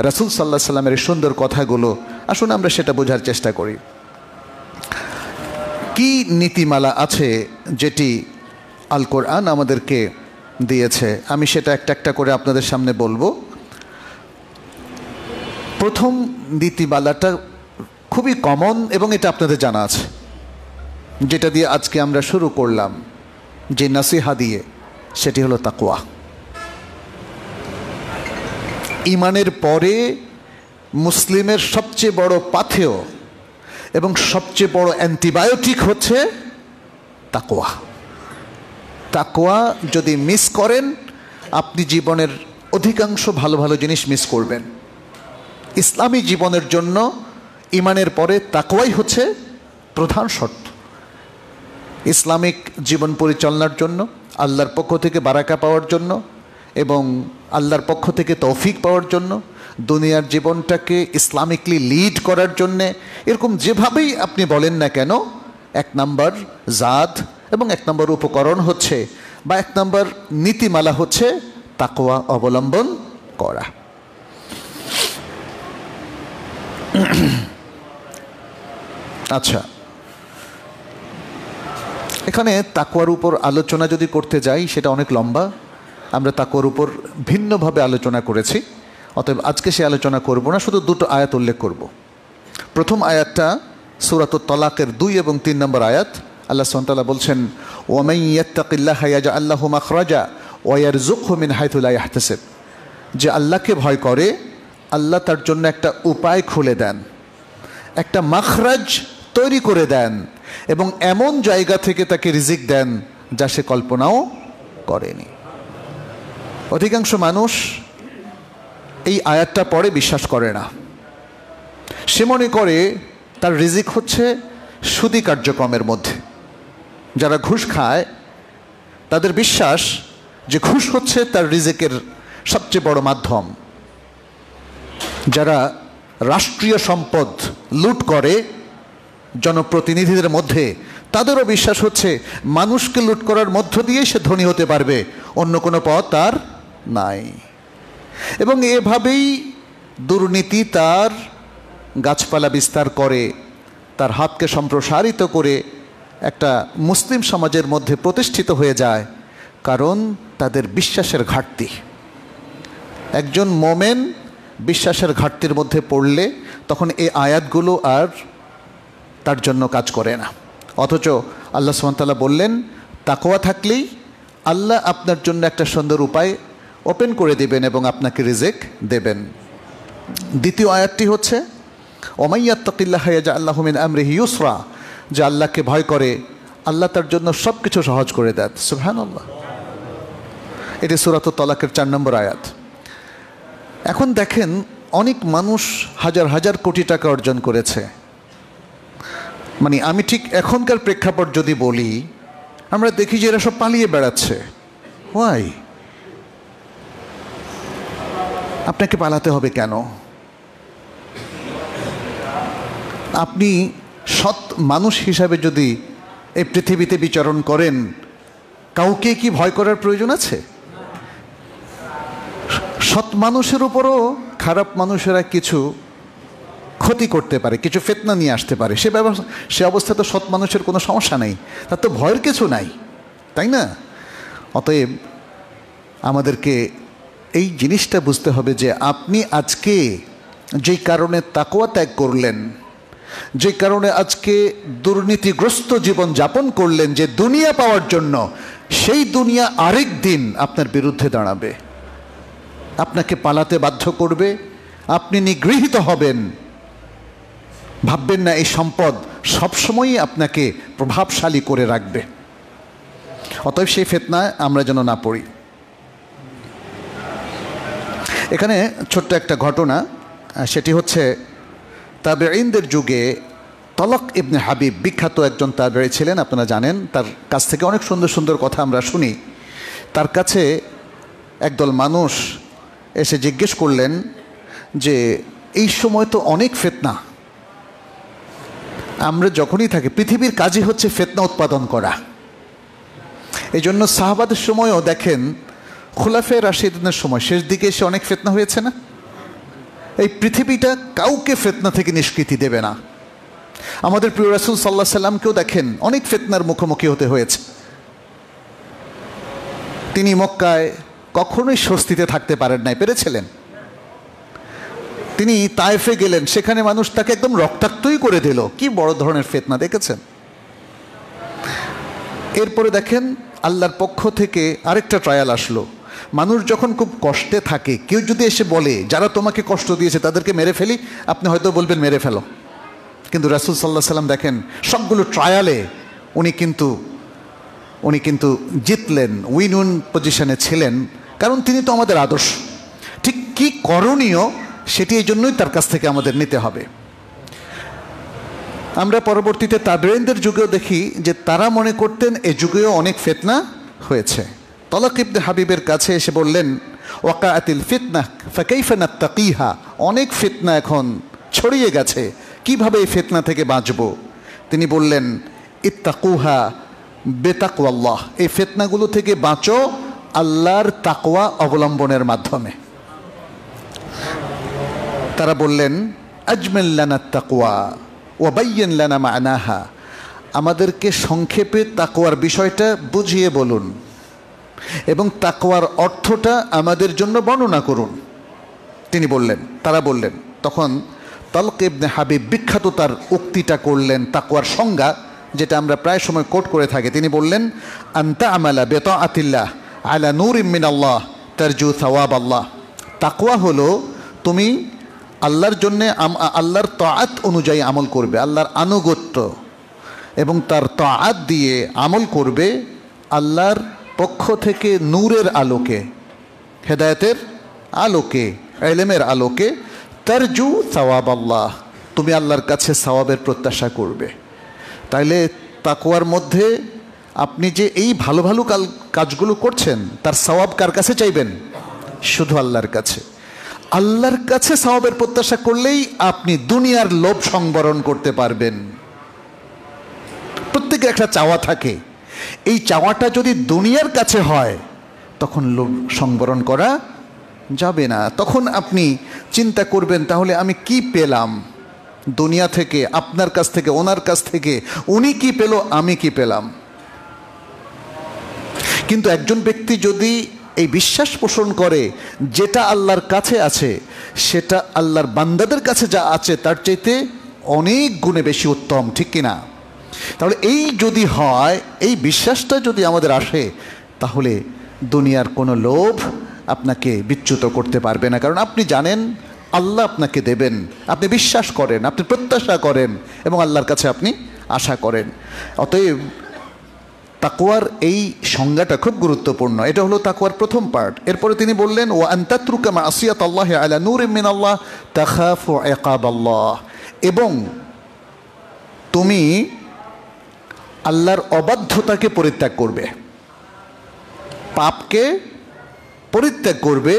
[SPEAKER 1] রাসূল সাল্লাল্লাহু আলাইহি সাল্লামের সুন্দর কথাগুলো। আসুন আমরা সেটা বোঝার চেষ্টা করি। কি নীতিমালা আছে যেটি আল কোরআন আমাদেরকে দিয়েছে, আমি সেটা একটা একটা করে আপনাদের সামনে বলবো। প্রথম নীতিমালাটা খুবই কমন এবং এটা আপনাদের জানা আছে, যেটা দিয়ে আজকে আমরা শুরু করলাম যে নাসিহা দিয়ে, সেটি হলো তাকওয়া। ঈমানের পরে মুসলিমের সবচেয়ে বড় পাথেয় এবং সবচেয়ে বড় অ্যান্টিবায়োটিক হচ্ছে তাকওয়া। তাকওয়া যদি মিস করেন, আপনি জীবনের অধিকাংশ ভালো ভালো জিনিস মিস করবেন। ইসলামী জীবনের জন্য ঈমানের পরে তাকওয়াই হচ্ছে প্রধান শর্ত। ইসলামিক জীবন পরিচালনার জন্য, আল্লাহর পক্ষ থেকে বারাকা পাওয়ার জন্য এবং আল্লাহর পক্ষ থেকে তৌফিক পাওয়ার জন্য, দুনিয়ার জীবনটাকে ইসলামিকলি লিড করার জন্যে, এরকম যেভাবেই আপনি বলেন না কেন, এক নম্বর জাত এবং এক নম্বর উপকরণ হচ্ছে বা এক নম্বর নীতিমালা হচ্ছে তাকওয়া অবলম্বন করা। আচ্ছা, এখানে তাকওয়ার উপর আলোচনা যদি করতে যাই সেটা অনেক লম্বা, আমরা তাকওয়ার উপর ভিন্নভাবে আলোচনা করেছি, অতএব আজকে সে আলোচনা করব না, শুধু দুটো আয়াত উল্লেখ করব। প্রথম আয়াতটা সূরাতুত তালাকের 2 এবং 3 নম্বর আয়াত। আল্লাহ সুবহানাহু ওয়া তাআলা বলছেন, ওয়ামান ইয়াত্তাকিল্লাহা ইয়াজআল লাহু মাখরাজা ওয়া ইয়ারযুকহু মিন হাইথু লা ইয়াহতাসিব। যে আল্লাহকে ভয় করে, আল্লাহ তার জন্য একটা উপায় খুলে দেন, একটা মাখরাজ তৈরি করে দেন এবং এমন জায়গা থেকে তাকে রিজিক দেন যা সে কল্পনাও করেনি। অধিকাংশ মানুষ এই আয়াতটা পড়ে বিশ্বাস করে না। সে মনে করে তার রিজিক হচ্ছে সুদী কার্যক্রমের মধ্যে। যারা ঘুষ খায় তাদের বিশ্বাস যে ঘুষ হচ্ছে তার রিজিকের সবচেয়ে বড় মাধ্যম। যারা রাষ্ট্রীয় সম্পদ লুট করে জনপ্রতিনিধিদের মধ্যে, তাদেরও বিশ্বাস হচ্ছে মানুষকে লুট করার মধ্য দিয়ে সে ধনী হতে পারবে, অন্য কোনো পথ তার নাই। এবং এভাবেই দুর্নীতি তার গাছপালা বিস্তার করে, তার হাতকে সম্প্রসারিত করে একটা মুসলিম সমাজের মধ্যে প্রতিষ্ঠিত হয়ে যায়, কারণ তাদের বিশ্বাসের ঘাটতি। একজন মোমেন বিশ্বাসের ঘাটতির মধ্যে পড়লে তখন এই আয়াতগুলো আর তার জন্য কাজ করে না। অথচ আল্লাহ সুবহানাহু ওয়া তাআলা বললেন, তাকওয়া থাকলেই আল্লাহ আপনার জন্য একটা সুন্দর উপায় ওপেন করে দেবেন এবং আপনাকে রিজিক দেবেন। দ্বিতীয় আয়াতটি হচ্ছে, ওমান ইয়াত্তাকিল্লাহা ইয়াজআল লাহু মিন আমরিহি ইউসরা। যে আল্লাহকে ভয় করে, আল্লাহ তার জন্য সব কিছু সহজ করে দেন। সুবহানাল্লাহ। এটি সূরাতুত তালাকের 4 নম্বর আয়াত। এখন দেখেন, অনেক মানুষ হাজার হাজার কোটি টাকা অর্জন করেছে। মানে আমি ঠিক এখনকার প্রেক্ষাপট যদি বলি, আমরা দেখি যে এরা সব পালিয়ে বেড়াচ্ছে। হোয়াই? আপনাকে পালাতে হবে কেন? আপনি সৎ মানুষ হিসাবে যদি এই পৃথিবীতে বিচরণ করেন, কাউকে কি ভয় করার প্রয়োজন আছে? সৎ মানুষের উপরও খারাপ মানুষেরা কিছু ক্ষতি করতে পারে, কিছু ফিতনা নিয়ে আসতে পারে। সে অবস্থা তো সৎ মানুষের কোনো সমস্যা নেই, তার তো ভয়ের কিছু নাই, তাই না? অতএব আমাদেরকে এই জিনিসটা বুঝতে হবে যে আপনি আজকে যেই কারণে তাকওয়া ত্যাগ করলেন, যে কারণে আজকে দুর্নীতিগ্রস্ত জীবন যাপন করলেন যে দুনিয়া পাওয়ার জন্য, সেই দুনিয়া আরেক দিন আপনার বিরুদ্ধে দাঁড়াবে, আপনাকে পালাতে বাধ্য করবে, আপনি নিগৃহীত হবেন। ভাববেন না এই সম্পদ সবসময়ই আপনাকে প্রভাবশালী করে রাখবে। অতএব সেই ফিতনায় আমরা যেন না পড়ি। এখানে ছোট্ট একটা ঘটনা, সেটি হচ্ছে তাবেঈনদের যুগে তলক ইবনে হাবিব বিখ্যাত একজন তাবেঈ ছিলেন, আপনারা জানেন। তার কাছ থেকে অনেক সুন্দর সুন্দর কথা আমরা শুনি। তার কাছে একদল মানুষ এসে জিজ্ঞেস করলেন যে এই সময় তো অনেক ফিতনা, আমরা যখনই থাকি পৃথিবীর কাজই হচ্ছে ফিতনা উৎপাদন করা। এই জন্য সাহাবাদের সময়ও দেখেন, খুলাফায়ে রাশিদিনের সময় শেষ দিকে এসে অনেক ফিতনা হয়েছে না? এই পৃথিবীটা কাউকে ফিতনা থেকে নিষ্কৃতি দেবে না। আমাদের প্রিয় রাসূল সাল্লাল্লাহু আলাইহি সাল্লামকেও দেখেন অনেক ফিতনার মুখোমুখি হতে হয়েছে। তিনি মক্কায় কখনোই স্বস্তিতে থাকতে পেরেছিলেন। তিনি তায়েফে গেলেন, সেখানে মানুষ তাকে একদম রক্তাক্তই করে দিল। কি বড় ধরনের ফিতনা দেখেছেন। এরপরে দেখেন আল্লাহর পক্ষ থেকে আরেকটা ট্রায়াল আসলো। মানুষ যখন খুব কষ্টে থাকে, কেউ যদি এসে বলে যারা তোমাকে কষ্ট দিয়েছে তাদেরকে মেরে ফেলি, আপনি হয়তো বলবেন মেরে ফেলো। কিন্তু রাসূল সাল্লাল্লাহু আলাইহি সাল্লাম দেখেন সবগুলো ট্রায়ালে উনি কিন্তু জিতলেন, উইন উইন পজিশনে ছিলেন, কারণ তিনি তো আমাদের আদর্শ। ঠিক কি করণীয় সেটি এই জন্যই তার কাছ থেকে আমাদের নিতে হবে। আমরা পরবর্তীতে তাবেঈনদের যুগেও দেখি যে তারা মনে করতেন এ যুগেও অনেক ফিতনা হয়েছে। তলক ইবনে হাবিবের কাছে এসে বললেন, ওয়াকাআতিল ফিতনা ফাকাইফা নাত্তাকিহা, অনেক ফিতনা এখন ছড়িয়ে গেছে, কিভাবে এই ফিতনা থেকে বাঁচব? তিনি বললেন, ইত্তাকুহা বেতাকওয়াল্লাহ, এই ফিতনাগুলো থেকে বাঁচো আল্লাহর তাকওয়া অবলম্বনের মাধ্যমে। তারা বললেন, আজমিল লানা তাকওয়া ওয়া বায়্যিন লানা মা'নাহা, আমাদেরকে সংক্ষেপে তাকওয়ার বিষয়টা বুঝিয়ে বলুন এবং তাকওয়ার অর্থটা আমাদের জন্য বর্ণনা করুন। তারা বললেন। তখন তলক ইবনে হাবিব বিখ্যাত তার উক্তিটা করলেন, তাকওয়ার সংজ্ঞা যেটা আমরা প্রায় সময় কোট করে থাকি। তিনি বললেন, আনতা আমালা বিতাআতিল্লাহ আলা নূরিম মিনাল্লাহ তারজু সাওয়াব আল্লাহ। তাকওয়া হলো তুমি আল্লাহর জন্যে আল্লাহর তাআত অনুযায়ী আমল করবে, আল্লাহর আনুগত্য এবং তার তাআত দিয়ে আমল করবে আল্লাহর পক্ষ থেকে নূরের আলোকে, হেদায়েতের আলোকে, ইলমের আলোকে। তারজু সাওয়াব আল্লাহ, তুমি আল্লাহর কাছে সওয়াবের প্রত্যাশা করবে। তাইলে তাকওয়ার মধ্যে আপনি যে এই ভালো ভালো কাজগুলো করছেন তার সওয়াব কার কাছে চাইবেন? শুধু আল্লাহর কাছে। আল্লাহর কাছে সওয়াবের প্রত্যাশা করলেই আপনি দুনিয়ার লোভ সংবরণ করতে পারবেন। প্রত্যেকের একটা চাওয়া থাকে, এই চাওয়াটা যদি দুনিয়ার কাছে হয় তখন লোভ সংবরণ করা যাবে না। তখন আপনি চিন্তা করবেন, তাহলে আমি কি পেলাম দুনিয়া থেকে, আপনার কাছ থেকে, ওনার কাছ থেকে? উনি কি পেল, আমি কি পেলাম? কিন্তু একজন ব্যক্তি যদি এই বিশ্বাস পোষণ করে যেটা আল্লাহর কাছে আছে সেটা আল্লাহর বান্দাদের কাছে যা আছে তার চাইতে অনেক গুণে বেশি উত্তম, ঠিক কিনা? তাহলে এই যদি হয়, এই বিশ্বাসটা যদি আমাদের আসে, তাহলে দুনিয়ার কোনো লোভ আপনাকে বিচ্যুত করতে পারবে না। কারণ আপনি জানেন আল্লাহ আপনাকে দেবেন, আপনি বিশ্বাস করেন, আপনি প্রত্যাশা করেন এবং আল্লাহর কাছে আপনি আশা করেন। অতএব তাকওয়ার এই সংজ্ঞাটা খুব গুরুত্বপূর্ণ। এটা হলো তাকওয়ার প্রথম পার্ট। এরপরে তিনি বললেন, ওয়া আন তাতরুকা মাসিয়াতাল্লাহি আলা নূরিম মিনাল্লাহ তাখাফু ইকাবাল্লাহ, এবং তুমি আল্লাহর অবাধ্যতাকে পরিত্যাগ করবে, পাপকে পরিত্যাগ করবে,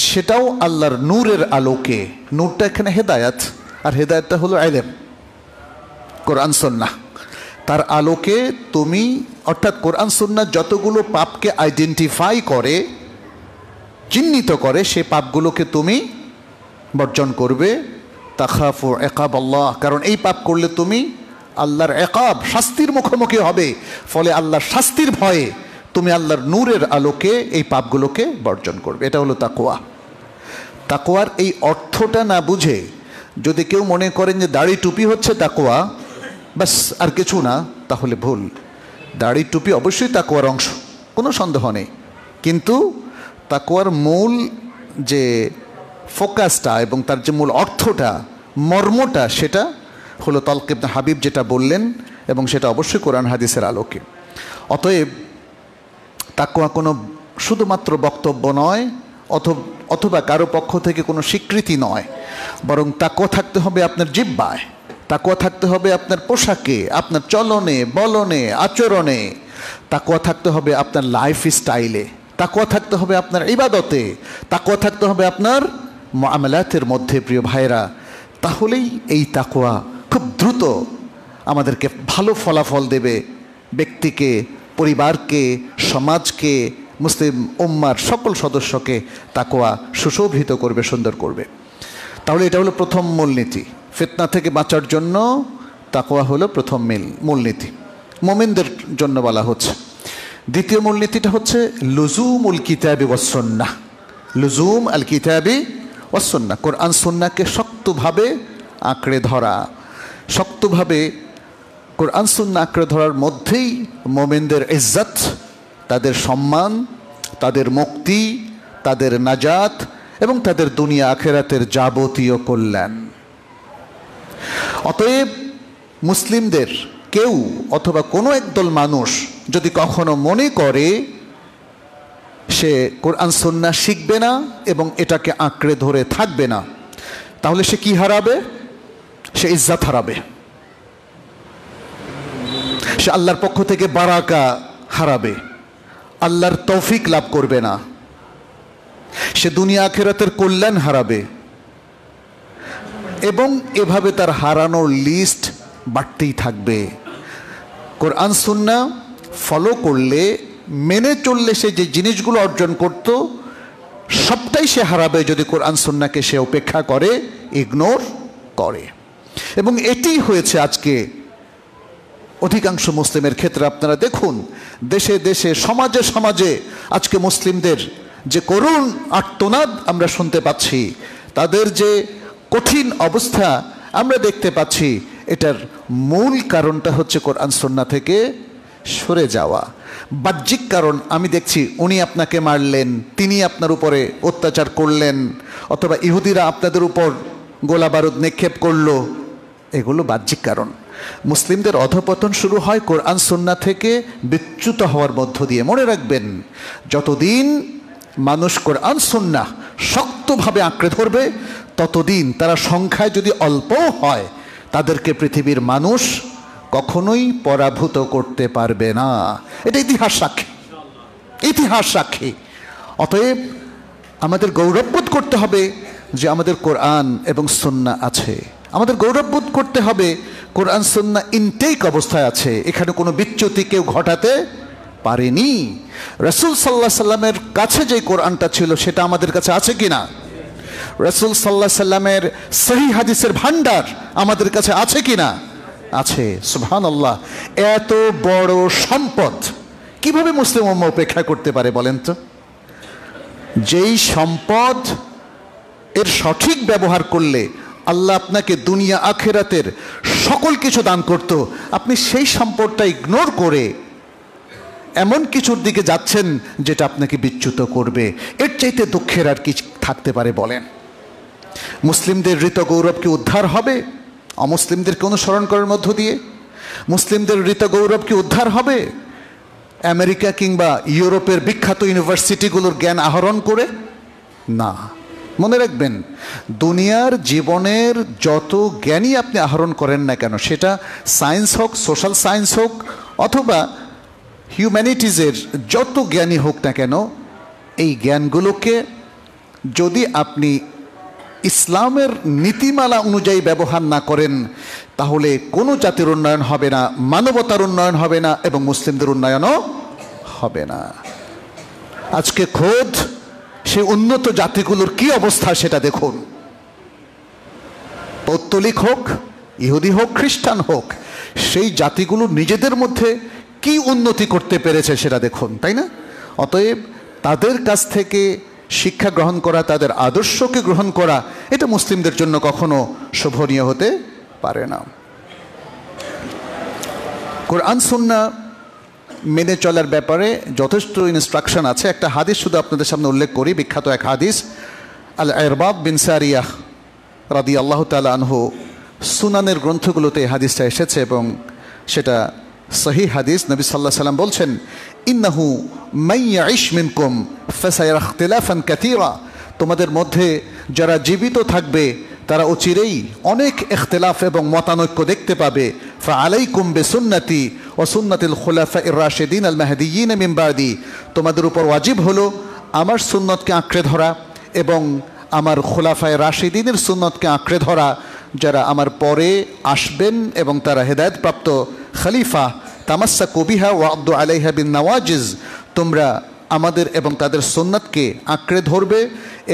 [SPEAKER 1] সেটাও আল্লাহর নূরের আলোকে। নূরটা এখানে হেদায়াত, আর হেদায়াতটা হলো ইলম, কোরআন সুন্নাহ। তার আলোকে তুমি, অর্থাৎ কোরআন সুন্নাহ যতগুলো পাপকে আইডেন্টিফাই করে, চিহ্নিত করে, সেই পাপগুলোকে তুমি বর্জন করবে। তাখাফু ইকাব আল্লাহ, কারণ এই পাপ করলে তুমি আল্লাহর ইকাব, শাস্তির মুখোমুখি হবে। ফলে আল্লাহর শাস্তির ভয়ে তুমি আল্লাহর নূরের আলোকে এই পাপগুলোকে বর্জন করবে। এটা হলো তাকওয়া। তাকওয়ার এই অর্থটা না বুঝে যদি কেউ মনে করেন যে দাড়ি টুপি হচ্ছে তাকওয়া, বাস আর কিছু না, তাহলে ভুল। দাড়ি টুপি অবশ্যই তাকওয়ার অংশ, কোনো সন্দেহ নেই, কিন্তু তাকওয়ার মূল যে ফোকাসটা এবং তার যে মূল অর্থটা, মর্মটা, সেটা হলো তালক ইবনে হাবিব যেটা বললেন, এবং সেটা অবশ্যই কোরআন হাদিসের আলোকে। অতএব তাকওয়া কোনো শুধুমাত্র বক্তব্য নয়, অথবা কারো পক্ষ থেকে কোনো স্বীকৃতি নয়, বরং তাকওয়া থাকতে হবে আপনার জিহ্বায়, তাকওয়া থাকতে হবে আপনার পোশাকে, আপনার চলনে বলনে আচরণে, তাকওয়া থাকতে হবে আপনার লাইফ স্টাইলে, তাকওয়া থাকতে হবে আপনার ইবাদতে, তাকওয়া থাকতে হবে আপনার মুআমালাতের মধ্যে। প্রিয় ভাইরা, তাহলেই এই তাকওয়া খুব দ্রুত আমাদেরকে ভালো ফলাফল দেবে, ব্যক্তিকে, পরিবারকে, সমাজকে, মুসলিম উম্মার সকল সদস্যকে তাকওয়া সুশোভিত করবে, সুন্দর করবে। তাহলে এটা হলো প্রথম মূলনীতি। ফিতনা থেকে বাঁচার জন্য তাকওয়া হলো প্রথম মূলনীতি, মুমিনদের জন্য বলা হচ্ছে। দ্বিতীয় মূলনীতিটা হচ্ছে লুজুমুল কিতাবি ওয়াস সুন্নাহ। লুজুম আল কিতাবি ওয়াস সুন্নাহ, কোরআন সুন্নাহকে শক্তভাবে আঁকড়ে ধরা। শক্তভাবে কোরআন সুন্নাহ আঁকড়ে ধরার মধ্যেই মুমিনদের ইজ্জত, তাদের সম্মান, তাদের মুক্তি, তাদের নাজাত এবং তাদের দুনিয়া আখেরাতের যাবতীয় কল্যাণ। অতএব মুসলিমদের কেউ অথবা কোনো একদল মানুষ যদি কখনো মনে করে সে কোরআন সুন্নাহ শিখবে না এবং এটাকে আঁকড়ে ধরে থাকবে না, তাহলে সে কি হারাবে? সে ইজ্জত হারাবে, সে আল্লাহর পক্ষ থেকে বারাকা হারাবে, আল্লাহর তৌফিক লাভ করবে না, সে দুনিয়া আখিরাতের কল্যাণ হারাবে, এবং এভাবে তার হারানোর লিস্ট বাড়তেই থাকবে। কোরআন সুন্নাহ ফলো করলে, মেনে চললে সে যে জিনিসগুলো অর্জন করত সবটাই সে হারাবে যদি কোরআন সুন্নাহকে সে উপেক্ষা করে, ইগনোর করে। এবং এটি হয়েছে আজকে অধিকাংশ মুসলিমের ক্ষেত্রে। আপনারা দেখুন, দেশে দেশে, সমাজে সমাজে আজকে মুসলিমদের যে করুণ আর্তনাদ আমরা শুনতে পাচ্ছি, তাদের যে কঠিন অবস্থা আমরা দেখতে পাচ্ছি, এটার মূল কারণটা হচ্ছে কোরআন সুন্নাহ থেকে সরে যাওয়া। বাহ্যিক কারণ আমি দেখছি, উনি আপনাকে মারলেন, তিনি আপনার উপরে অত্যাচার করলেন, অথবা ইহুদিরা আপনাদের উপর গোলা বারুদ নিক্ষেপ করলো, এগুলো বাহ্যিক কারণ। মুসলিমদের অধঃপতন শুরু হয় কোরআন সুন্নাহ থেকে বিচ্যুত হওয়ার মধ্য দিয়ে। মনে রাখবেন, যতদিন মানুষ কোরআন সুন্নাহ শক্তভাবে আঁকড়ে ধরবে, ততদিন তারা সংখ্যায় যদি অল্পও হয়, তাদেরকে পৃথিবীর মানুষ কখনোই পরাভূত করতে পারবে না। এটা ইতিহাস সাক্ষী, ইতিহাস সাক্ষী। অতএব আমাদের গৌরববোধ করতে হবে যে আমাদের কোরআন এবং সুন্নাহ আছে। আমাদের গৌরববোধ করতে হবে কোরআন সুন্নাহ ইনটেক অবস্থায় আছে, এখানে কোনো বিচ্যুতি কেউ ঘটাতে পারেনি। রাসূল সাল্লাল্লাহু আলাইহি সাল্লামের কাছে যে কোরআনটা ছিল সেটা আমাদের কাছে আছে কিনা? রাসূল সাল্লাল্লাহু আলাইহি সাল্লামের সহিহ হাদিসের ভান্ডার আমাদের কাছে আছে কিনা? আছে। সুবহানাল্লাহ, এত বড় সম্পদ কিভাবে মুসলিম উম্মাহ উপেক্ষা করতে পারে বলেন তো? যেই সম্পদ এর সঠিক ব্যবহার করলে আল্লাহ আপনাকে দুনিয়া আখিরাতের সকল কিছু দান করত, আপনি সেই সম্পদটা ইগনোর করে এমন কিছুর দিকে যাচ্ছেন যেটা আপনাকে বিচ্যুত করবে। এর চাইতে দুঃখের আর কি থাকতে পারে বলেন? মুসলিমদের ঋত গৌরব কি উদ্ধার হবে অমুসলিমদেরকে অনুসরণ করার মধ্য দিয়ে? মুসলিমদের ঋত গৌরব কি উদ্ধার হবে আমেরিকা কিংবা ইউরোপের বিখ্যাত ইউনিভার্সিটিগুলোর জ্ঞান আহরণ করে? না। মনে রাখবেন, দুনিয়ার জীবনের যত জ্ঞানই আপনি আহরণ করেন না কেন, সেটা সায়েন্স হোক, সোশ্যাল সায়েন্স হোক, অথবা হিউম্যানিটিজের যত জ্ঞানই হোক না কেন, এই জ্ঞানগুলোকে যদি আপনি ইসলামের নীতিমালা অনুযায়ী ব্যবহার না করেন, তাহলে কোনো জাতির উন্নয়ন হবে না, মানবতার উন্নয়ন হবে না, এবং মুসলিমদের উন্নয়নও হবে না। আজকে খোদ সেই উন্নত জাতিগুলোর কি অবস্থা সেটা দেখুন। পৌত্তলিক হোক, ইহুদি হোক, খ্রিস্টান হোক, সেই জাতিগুলো নিজেদের মধ্যে কি উন্নতি করতে পেরেছে সেটা দেখুন, তাই না? অতএব তাদের কাছ থেকে শিক্ষা গ্রহণ করা, তাদের আদর্শকে গ্রহণ করা, এটা মুসলিমদের জন্য কখনো শোভনীয় হতে পারে না। কোরআন সুন্নাহ মেনে চলার ব্যাপারে যথেষ্ট ইনস্ট্রাকশন আছে। একটা হাদিস শুধু আপনাদের সামনে উল্লেখ করি, বিখ্যাত এক হাদিস। আল ইরবাদ বিন সারিয়াহ রাদিয়াল্লাহু তাআলা আনহু, সুনানের গ্রন্থগুলোতে এই হাদিসটা এসেছে এবং সেটা সহিহ হাদিস। নবী সাল্লাল্লাহু আলাইহি ওয়াসাল্লাম বলছেন, ইন্নাহু মান ইয়াইশ মিনকুম ফাসায়ারা ইখতিলাফান কাসীরা, তোমাদের মধ্যে যারা জীবিত থাকবে তারা অচিরেই অনেক ইখতিলাফ এবং মতানৈক্য দেখতে পাবে। ফাআলাইকুম বিসুন্নতি ওয়া সুন্নাতিল খুলাফাইর রাশিদিন আল মাহদিয়িন মিন বাদি, তোমাদের উপর ওয়াজিব হলো আমার সুন্নতকে আঁকড়ে ধরা এবং আমার খুলাফায়ে রাশিদিনের সুন্নতকে আঁকড়ে ধরা, যারা আমার পরে আসবেন এবং তারা হেদায়েতপ্রাপ্ত খলিফা। তামাসসাকু বিহা ওয়া আদু আলাইহা বিন নওয়াজিজ, তোমরা আমাদের এবং তাদের সুন্নতকে আঁকড়ে ধরবে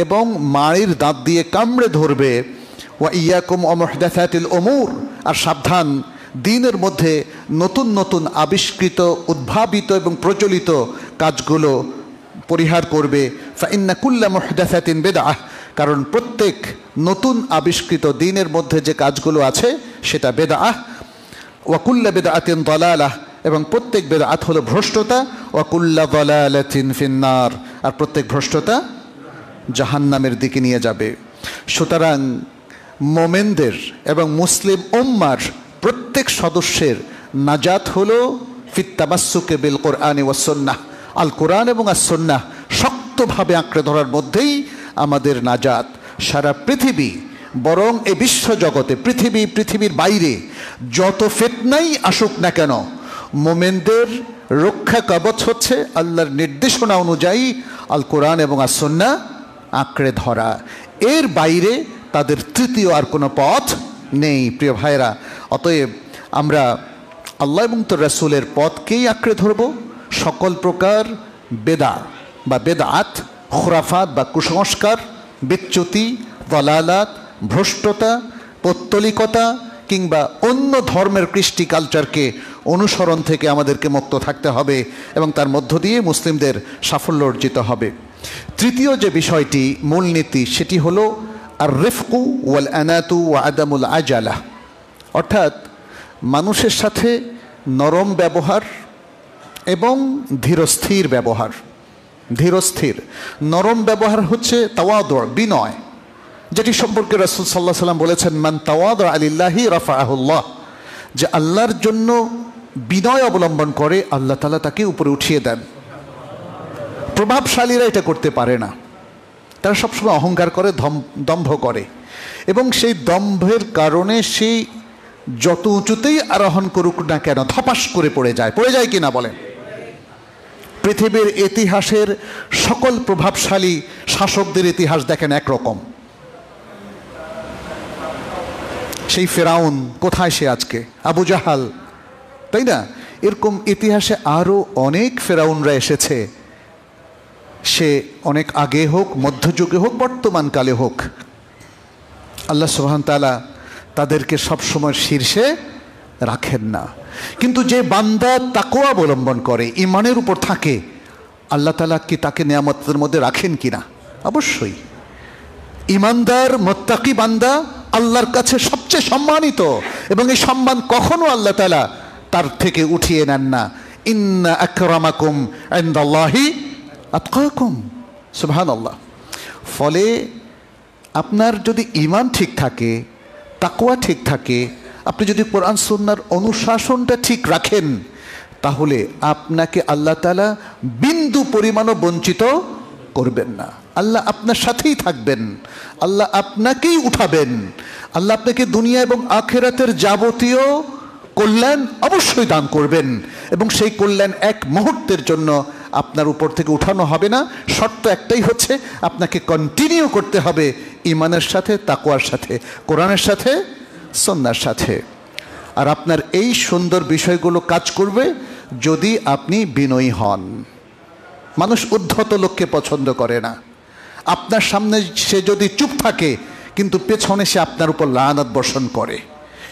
[SPEAKER 1] এবং মাড়ির দাঁত দিয়ে কামড়ে ধরবে। ওয়া ইয়াকুম ওয়া মুহদাসাতিল উমুর, আর সাবধান, দ্বীনের মধ্যে নতুন নতুন আবিষ্কৃত, উদ্ভাবিত এবং প্রচলিত কাজগুলো পরিহার করবে। ফাইন্না কুল্লা মুহদাসাতিন বিদআহ, কারণ প্রত্যেক নতুন আবিষ্কৃত দ্বীনের মধ্যে যে কাজগুলো আছে সেটা বেদআহ। ওয়া কুল্লা বিদআতিন দালালাহ, এবং প্রত্যেক বেদআত হলো ভ্রষ্টতা। ওয়া কুল্লা দালালাতিন ফিন্নার, আর প্রত্যেক ভ্রষ্টতা জাহান্নামের দিকে নিয়ে যাবে। সুতরাং মোমেনদের এবং মুসলিম উম্মার প্রত্যেক সদস্যের নাজাত হলো ফিত তামাসসুকে বিল কোরআন ওয়াস সুন্নাহ, আল কোরআন এবং আস সুন্নাহ শক্তভাবে আঁকড়ে ধরার মধ্যেই আমাদের নাজাত। সারা পৃথিবী, বরং এই বিশ্বজগতে পৃথিবীর বাইরে যত ফিতনাই আসুক না কেন, মোমেনদের রক্ষা কবচ হচ্ছে আল্লাহর নির্দেশনা অনুযায়ী আল কোরআন এবং আস সুন্নাহ আঁকড়ে ধরা। এর বাইরে তাদের তৃতীয় আর কোনো পথ নেই। প্রিয় ভাইরা, অতএব আমরা আল্লাহ এবং তার রাসূলের পথকেই আঁকড়ে ধরব। সকল প্রকার বেদা বা বেদআত, খুরাফাত বা কুসংস্কার, বিচ্যুতি, দালালাত, ভ্রষ্টতা, পৌত্তলিকতা কিংবা অন্য ধর্মের কৃষ্টি কালচারকে অনুসরণ থেকে আমাদেরকে মুক্ত থাকতে হবে এবং তার মধ্য দিয়ে মুসলিমদের সাফল্য অর্জিত হবে। তৃতীয় যে বিষয়টি, মূলনীতি, সেটি হলো আর রিফকু ওয়াল আনাতু ওয়া আদামুল আজালা, অর্থাৎ মানুষের সাথে নরম ব্যবহার এবং ধীরস্থির ব্যবহার। ধীরস্থির, নরম ব্যবহার হচ্ছে তাওয়াদু, বিনয়, যেটি সম্পর্কে রাসূল সাল্লাল্লাহু আলাইহি ওয়াসাল্লাম বলেছেন, মান তাওয়াদা লিল্লাহি রাফাআহুল্লাহ, যে আল্লাহর জন্য বিনয় অবলম্বন করে আল্লাহ তাআলা তাকে উপরে উঠিয়ে দেন। প্রভাবশালীরা এটা করতে পারে না, তারা সবসময় অহংকার করে, দম্ভ করে, এবং সেই দম্ভের কারণে সেই যত উঁচুতেই আরোহণ করুক না কেন ধপাস করে পড়ে যায় কিনা বলেন? পৃথিবীর ইতিহাসের সকল প্রভাবশালী শাসকদের ইতিহাস দেখেন একরকম। সেই ফেরাউন কোথায় সে আজকে? আবু জাহাল, তাই না? এরকম ইতিহাসে আরও অনেক ফেরাউনরা এসেছে, সে অনেক আগে হোক, মধ্যযুগে হোক, বর্তমানকালে হোক। আল্লাহ সুবহান তাআলা তাদেরকে সবসময় শীর্ষে রাখেন না। কিন্তু যে বান্দা তাকওয়া অবলম্বন করে, ঈমানের উপর থাকে, আল্লাহ তাআলা কি তাকে নিয়ামতের মধ্যে রাখেন কিনা? অবশ্যই। ঈমানদার মুত্তাকি বান্দা আল্লাহর কাছে সবচেয়ে সম্মানিত, এবং এই সম্মান কখনো আল্লাহ তাআলা তার থেকে উঠিয়ে নেন না। ইন্না আকরামাকুম ইনদাল্লাহি আতকাকুম, সুবহানাল্লাহ। ফলে আপনার যদি ঈমান ঠিক থাকে, তাকওয়া ঠিক থাকে, আপনি যদি কোরআন সুন্নাহর অনুশাসনটা ঠিক রাখেন, তাহলে আপনাকে আল্লাহ তাআলা বিন্দু পরিমাণও বঞ্চিত করবেন না। আল্লাহ আপনার সাথেই থাকবেন, আল্লাহ আপনাকেই উঠাবেন, আল্লাহ আপনাকে দুনিয়া এবং আখিরাতের যাবতীয় কল্যাণ অবশ্যই দান করবেন, এবং সেই কল্যাণ এক মুহূর্তের জন্য আপনার উপর থেকে উঠানো হবে না। শর্ত একটাই হচ্ছে, আপনাকে কন্টিনিউ করতে হবে ঈমানের সাথে, তাকওয়ার সাথে, কোরআনের সাথে, সুন্নাহর সাথে। আর আপনার এই সুন্দর বিষয়গুলো কাজ করবে যদি আপনি বিনয়ী হন। মানুষ উদ্ধত লোককে পছন্দ করে না। আপনার সামনে সে যদি চুপ থাকে, কিন্তু পেছনে সে আপনার উপর লানত বর্ষণ করে,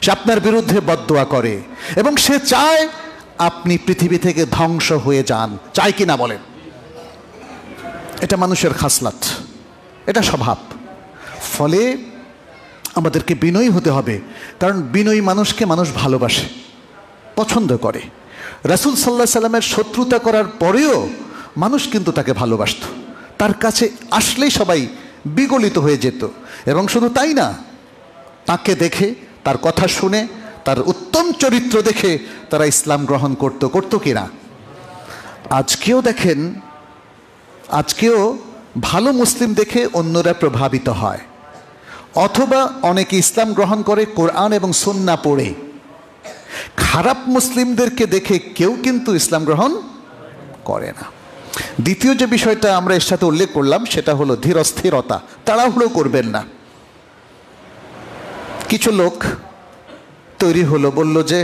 [SPEAKER 1] সে আপনার বিরুদ্ধে বদদোয়া করে, এবং সে চায় আপনি পৃথিবী থেকে ধ্বংস হয়ে যান। চায় কি না বলেন? এটা মানুষের খাসলাত, এটা স্বভাব। ফলে আমাদেরকে বিনয়ী হতে হবে, কারণ বিনয়ী মানুষকে মানুষ ভালোবাসে, পছন্দ করে। রাসূল সাল্লাল্লাহু আলাইহি সাল্লামের শত্রুতা করার পরেও মানুষ কিন্তু তাকে ভালোবাসত, তার কাছে আসলেই সবাই বিগলিত হয়ে যেত। এবং শুধু তাই না, তাকে দেখে, তার কথা শুনে, তার উত্তম চরিত্র দেখে তারা ইসলাম গ্রহণ করতো কিনা। আজকেও দেখেন, আজকেও ভালো মুসলিম দেখে অন্যরা প্রভাবিত হয়, অথবা অনেকে ইসলাম গ্রহণ করে কোরআন এবং সুন্নাহ পড়ে। খারাপ মুসলিমদেরকে দেখে কেউ কিন্তু ইসলাম গ্রহণ করে না। দ্বিতীয় যে বিষয়টা আমরা এর সাথে উল্লেখ করলাম সেটা হলো ধীরস্থিরতা, তাড়াহুড়ো করবেন না। কিছু লোক তৈরি হলো, বলল যে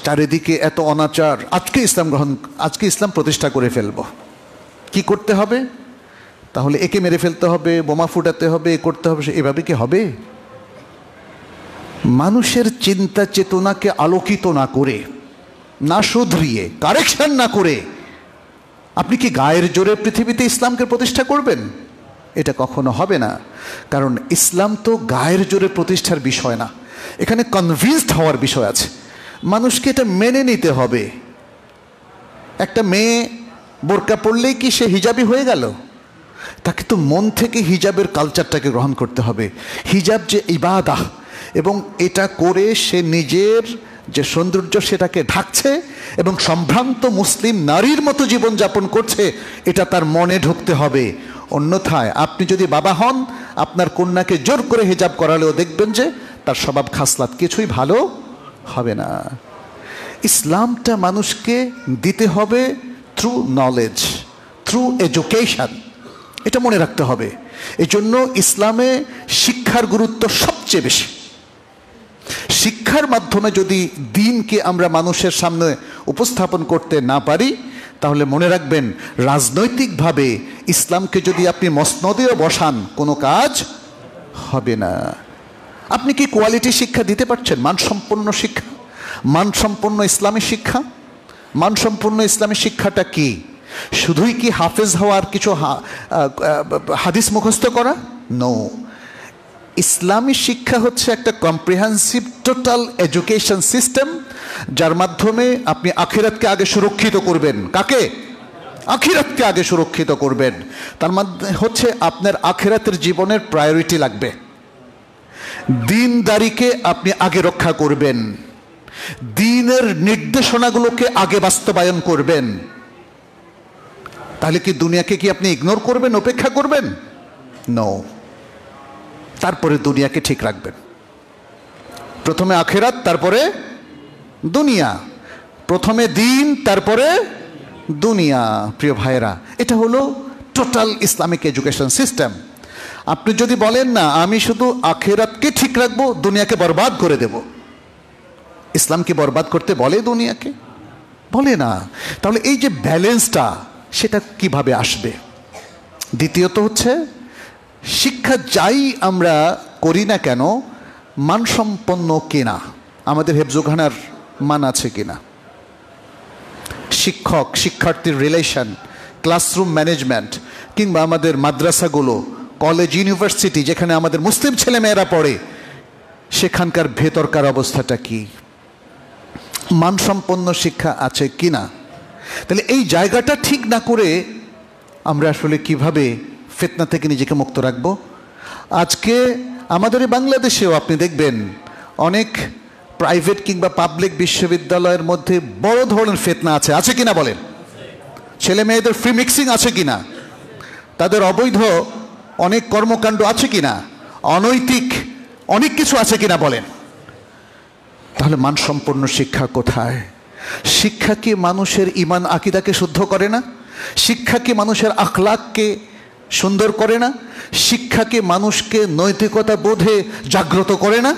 [SPEAKER 1] চারিদিকে এত অনাচার, আজকে ইসলাম প্রতিষ্ঠা করে ফেলব। কি করতে হবে? তাহলে একে মেরে ফেলতে হবে, বোমা ফুটাতে হবে, এ করতে হবে। এভাবে কি হবে? মানুষের চিন্তা চেতনাকে আলোকিত না করে, না শুধরিয়ে, কারেকশন না করে আপনি কি গায়ের জোরে পৃথিবীতে ইসলামকে প্রতিষ্ঠা করবেন? এটা কখনো হবে না। কারণ ইসলাম তো গায়ের জোরে প্রতিষ্ঠার বিষয় না, এখানে কনভিন্সড হওয়ার বিষয় আছে। মানুষকে এটা মেনে নিতে হবে। একটা মেয়ে বোরকা পড়লেই কি সে হিজাবি হয়ে গেল? তাকে তো মন থেকে হিজাবের কালচারটাকে গ্রহণ করতে হবে। হিজাব যে ইবাদাহ, এবং এটা করে সে নিজের যে সৌন্দর্য সেটাকে ঢাকছে এবং সম্ভ্রান্ত মুসলিম নারীর মতো জীবনযাপন করছে, এটা তার মনে ঢুকতে হবে। অন্যথায় আপনি যদি বাবা হন, আপনার কন্যাকে জোর করে হিজাব করালেও দেখবেন যে তার স্বভাব খাসলাত কিছুই ভালো হবে না। ইসলামটা মানুষকে দিতে হবে থ্রু নলেজ, থ্রু এডুকেশন, এটা মনে রাখতে হবে। এজন্য ইসলামে শিক্ষার গুরুত্ব সবচেয়ে বেশি। শিক্ষার মাধ্যমে যদি দ্বীনকে আমরা মানুষের সামনে উপস্থাপন করতে না পারি, তাহলে মনে রাখবেন রাজনৈতিকভাবে ইসলামকে যদি আপনি মসনদেও বসান, কোনো কাজ হবে না। আপনি কি কোয়ালিটি শিক্ষা দিতে পারছেন? মানসম্পন্ন শিক্ষা, মানসম্পন্ন ইসলামী শিক্ষা। মানসম্পন্ন ইসলামী শিক্ষাটা কি? শুধুই কি হাফেজ হওয়ার, কিছু হাদিস মুখস্থ করা? নো। ইসলামী শিক্ষা হচ্ছে একটা কম্প্রিহেন্সিভ টোটাল এডুকেশন সিস্টেম, যার মাধ্যমে আপনি আখিরাতকে আগে সুরক্ষিত করবেন। কাকে? আখিরাতকে আগে সুরক্ষিত করবেন। তার মধ্যে হচ্ছে আপনার আখিরাতের জীবনের প্রায়োরিটি লাগবে। দ্বীনদারিকে আপনি আগে রক্ষা করবেন, দ্বীনের নির্দেশনাগুলোকে আগে বাস্তবায়ন করবেন। তাহলে কি দুনিয়াকে কি আপনি ইগনোর করবেন, উপেক্ষা করবেন? নো। তারপরে দুনিয়াকে ঠিক রাখবেন। প্রথমে আখিরাত, তারপরে দুনিয়া। প্রথমে দ্বীন, তারপরে দুনিয়া। প্রিয় ভাইয়েরা, এটা হলো টোটাল ইসলামিক এডুকেশন সিস্টেম। আপনি যদি বলেন না আমি শুধু আখিরাতকে ঠিক রাখবো, দুনিয়াকে বরবাদ করে দেব, ইসলাম কি বরবাদ করতে বলে দুনিয়াকে? বলে না। তাহলে এই যে ব্যালেন্সটা, সেটা কিভাবে আসবে? দ্বিতীয়ত হচ্ছে শিক্ষা যাই আমরা করি না কেন, মানসম্পন্ন কিনা, আমাদের হেফজোখানার মান আছে কিনা, শিক্ষক শিক্ষার্থীর রিলেশন, ক্লাসরুম ম্যানেজমেন্ট, কিংবা আমাদের মাদ্রাসাগুলো, কলেজ, ইউনিভার্সিটি যেখানে আমাদের মুসলিম ছেলেমেয়েরা পড়ে, সেখানকার ভেতরকার অবস্থাটা কি, মানসম্পন্ন শিক্ষা আছে কিনা। তাহলে এই জায়গাটা ঠিক না করে আমরা আসলে কিভাবে ফিতনা থেকে নিজেকে মুক্ত রাখবো? আজকে আমাদের বাংলাদেশেও আপনি দেখবেন অনেক প্রাইভেট কিংবা পাবলিক বিশ্ববিদ্যালয়ের মধ্যে বড় ধরনের ফিতনা আছে। আছে কিনা বলেন? ছেলে মেয়েদের ফ্রি মিক্সিং আছে কিনা? তাদের অবৈধ অনেক কর্মকাণ্ড আছে কিনা? অনৈতিক অনেক কিছু আছে কিনা বলেন? তাহলে মানসম্পন্ন শিক্ষা কোথায়? শিক্ষা কি মানুষের ইমান আকিদাকে শুদ্ধ করে না? শিক্ষা কি মানুষের আখলাককে সুন্দর করে না? শিক্ষা কি মানুষকে নৈতিকতা বোধে জাগ্রত করে না?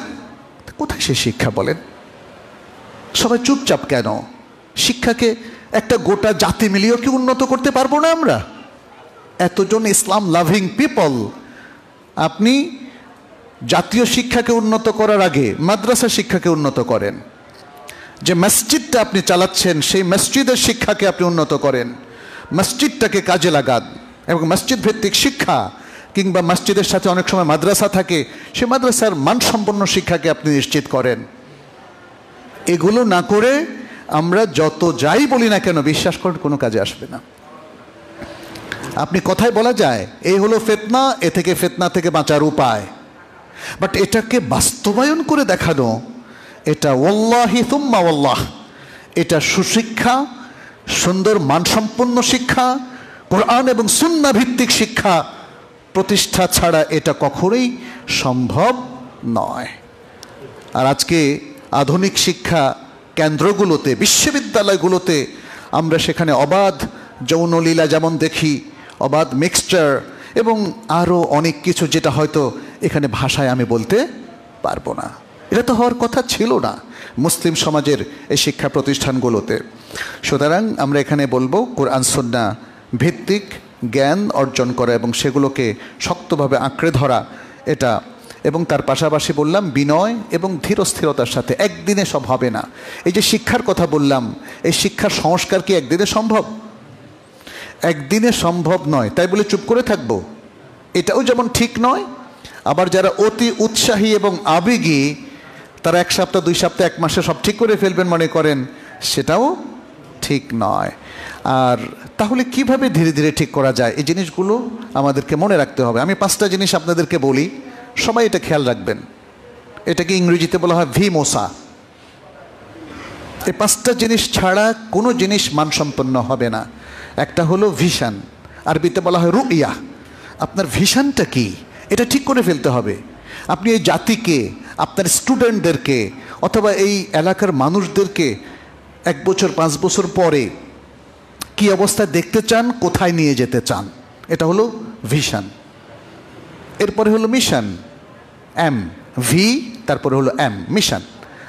[SPEAKER 1] কোথায় সে শিক্ষা বলেন? সবাই চুপচাপ কেন? শিক্ষাকে একটা গোটা জাতি মিলিয়েও কি উন্নত করতে পারবো না আমরা? এতজন ইসলাম লাভিং পিপল, আপনি জাতীয় শিক্ষাকে উন্নত করার আগে মাদ্রাসা শিক্ষাকে উন্নত করেন। যে মসজিদটা আপনি চালাচ্ছেন সেই মসজিদের শিক্ষাকে আপনি উন্নত করেন। মসজিদটাকে কাজে লাগান এবং মসজিদ ভিত্তিক শিক্ষা কিংবা মসজিদের সাথে অনেক সময় মাদ্রাসা থাকে, সে মাদ্রাসার মানসম্পন্ন শিক্ষাকে আপনি নিশ্চিত করেন। এগুলো না করে আমরা যত যাই বলি না কেন, বিশ্বাস করেন কোনো কাজে আসবে না। আপনি কথায় বলা যায় এই হলো ফিতনা, এ থেকে ফিতনা থেকে বাঁচার উপায়, বাট এটাকে বাস্তবায়ন করে দেখানো, এটা ওয়াল্লাহি তুম্মা ওয়াল্লাহ, এটা সুশিক্ষা, সুন্দর মানসম্পন্ন শিক্ষা, কোরআন এবং সুন্নাহ ভিত্তিক শিক্ষা প্রতিষ্ঠা ছাড়া এটা কখনোই সম্ভব নয়। আর আজকে আধুনিক শিক্ষা কেন্দ্রগুলোতে, বিশ্ববিদ্যালয়গুলোতে আমরা সেখানে অবাধ যৌনলীলা যেমন দেখি, অবাধ মিক্সচার এবং আরও অনেক কিছু যেটা হয়তো এখানে ভাষায় আমি বলতে পারবো না। এটা তো হওয়ার কথা ছিল না মুসলিম সমাজের এই শিক্ষা প্রতিষ্ঠানগুলোতে। সুতরাং আমরা এখানে বলবো কোরআন সুন্নাহ ভিত্তিক জ্ঞান অর্জন করা এবং সেগুলোকে শক্তভাবে আঁকড়ে ধরা, এটা, এবং তার পাশাপাশি বললাম বিনয় এবং ধীরস্থিরতার সাথে। একদিনে সব হবে না। এই যে শিক্ষার কথা বললাম, এই শিক্ষার সংস্কার কি একদিনে সম্ভব? একদিনে সম্ভব নয়। তাই বলে চুপ করে থাকবো, এটাও যেমন ঠিক নয়। আবার যারা অতি উৎসাহী এবং আবেগী, তারা 1 সপ্তাহ 2 সপ্তাহ 1 মাসে সব ঠিক করে ফেলবেন মনে করেন, সেটাও ঠিক নয়। আর তাহলে কিভাবে ধীরে ধীরে ঠিক করা যায়, এই জিনিসগুলো আমাদেরকে মনে রাখতে হবে। আমি 5টা জিনিস আপনাদেরকে বলি, সবাই এটা খেয়াল রাখবেন। এটাকে ইংরেজিতে বলা হয় ভিমোসা। এই 5টা জিনিস ছাড়া কোনো জিনিস মানসম্পন্ন হবে না। একটা হলো ভিশন, আরবিতে বলা হয় রুইয়া। আপনার ভিশনটা কি, এটা ঠিক করে ফেলতে হবে। আপনি এই জাতিকে, আপনার স্টুডেন্টদেরকে অথবা এই এলাকার মানুষদেরকে 1 বছর 5 বছর পরে কি অবস্থায় দেখতে চান, কোথায় নিয়ে যেতে চান, এটা হলো ভিশন। এরপরে হলো মিশন, এম, ভি তারপরে হলো এম, মিশন।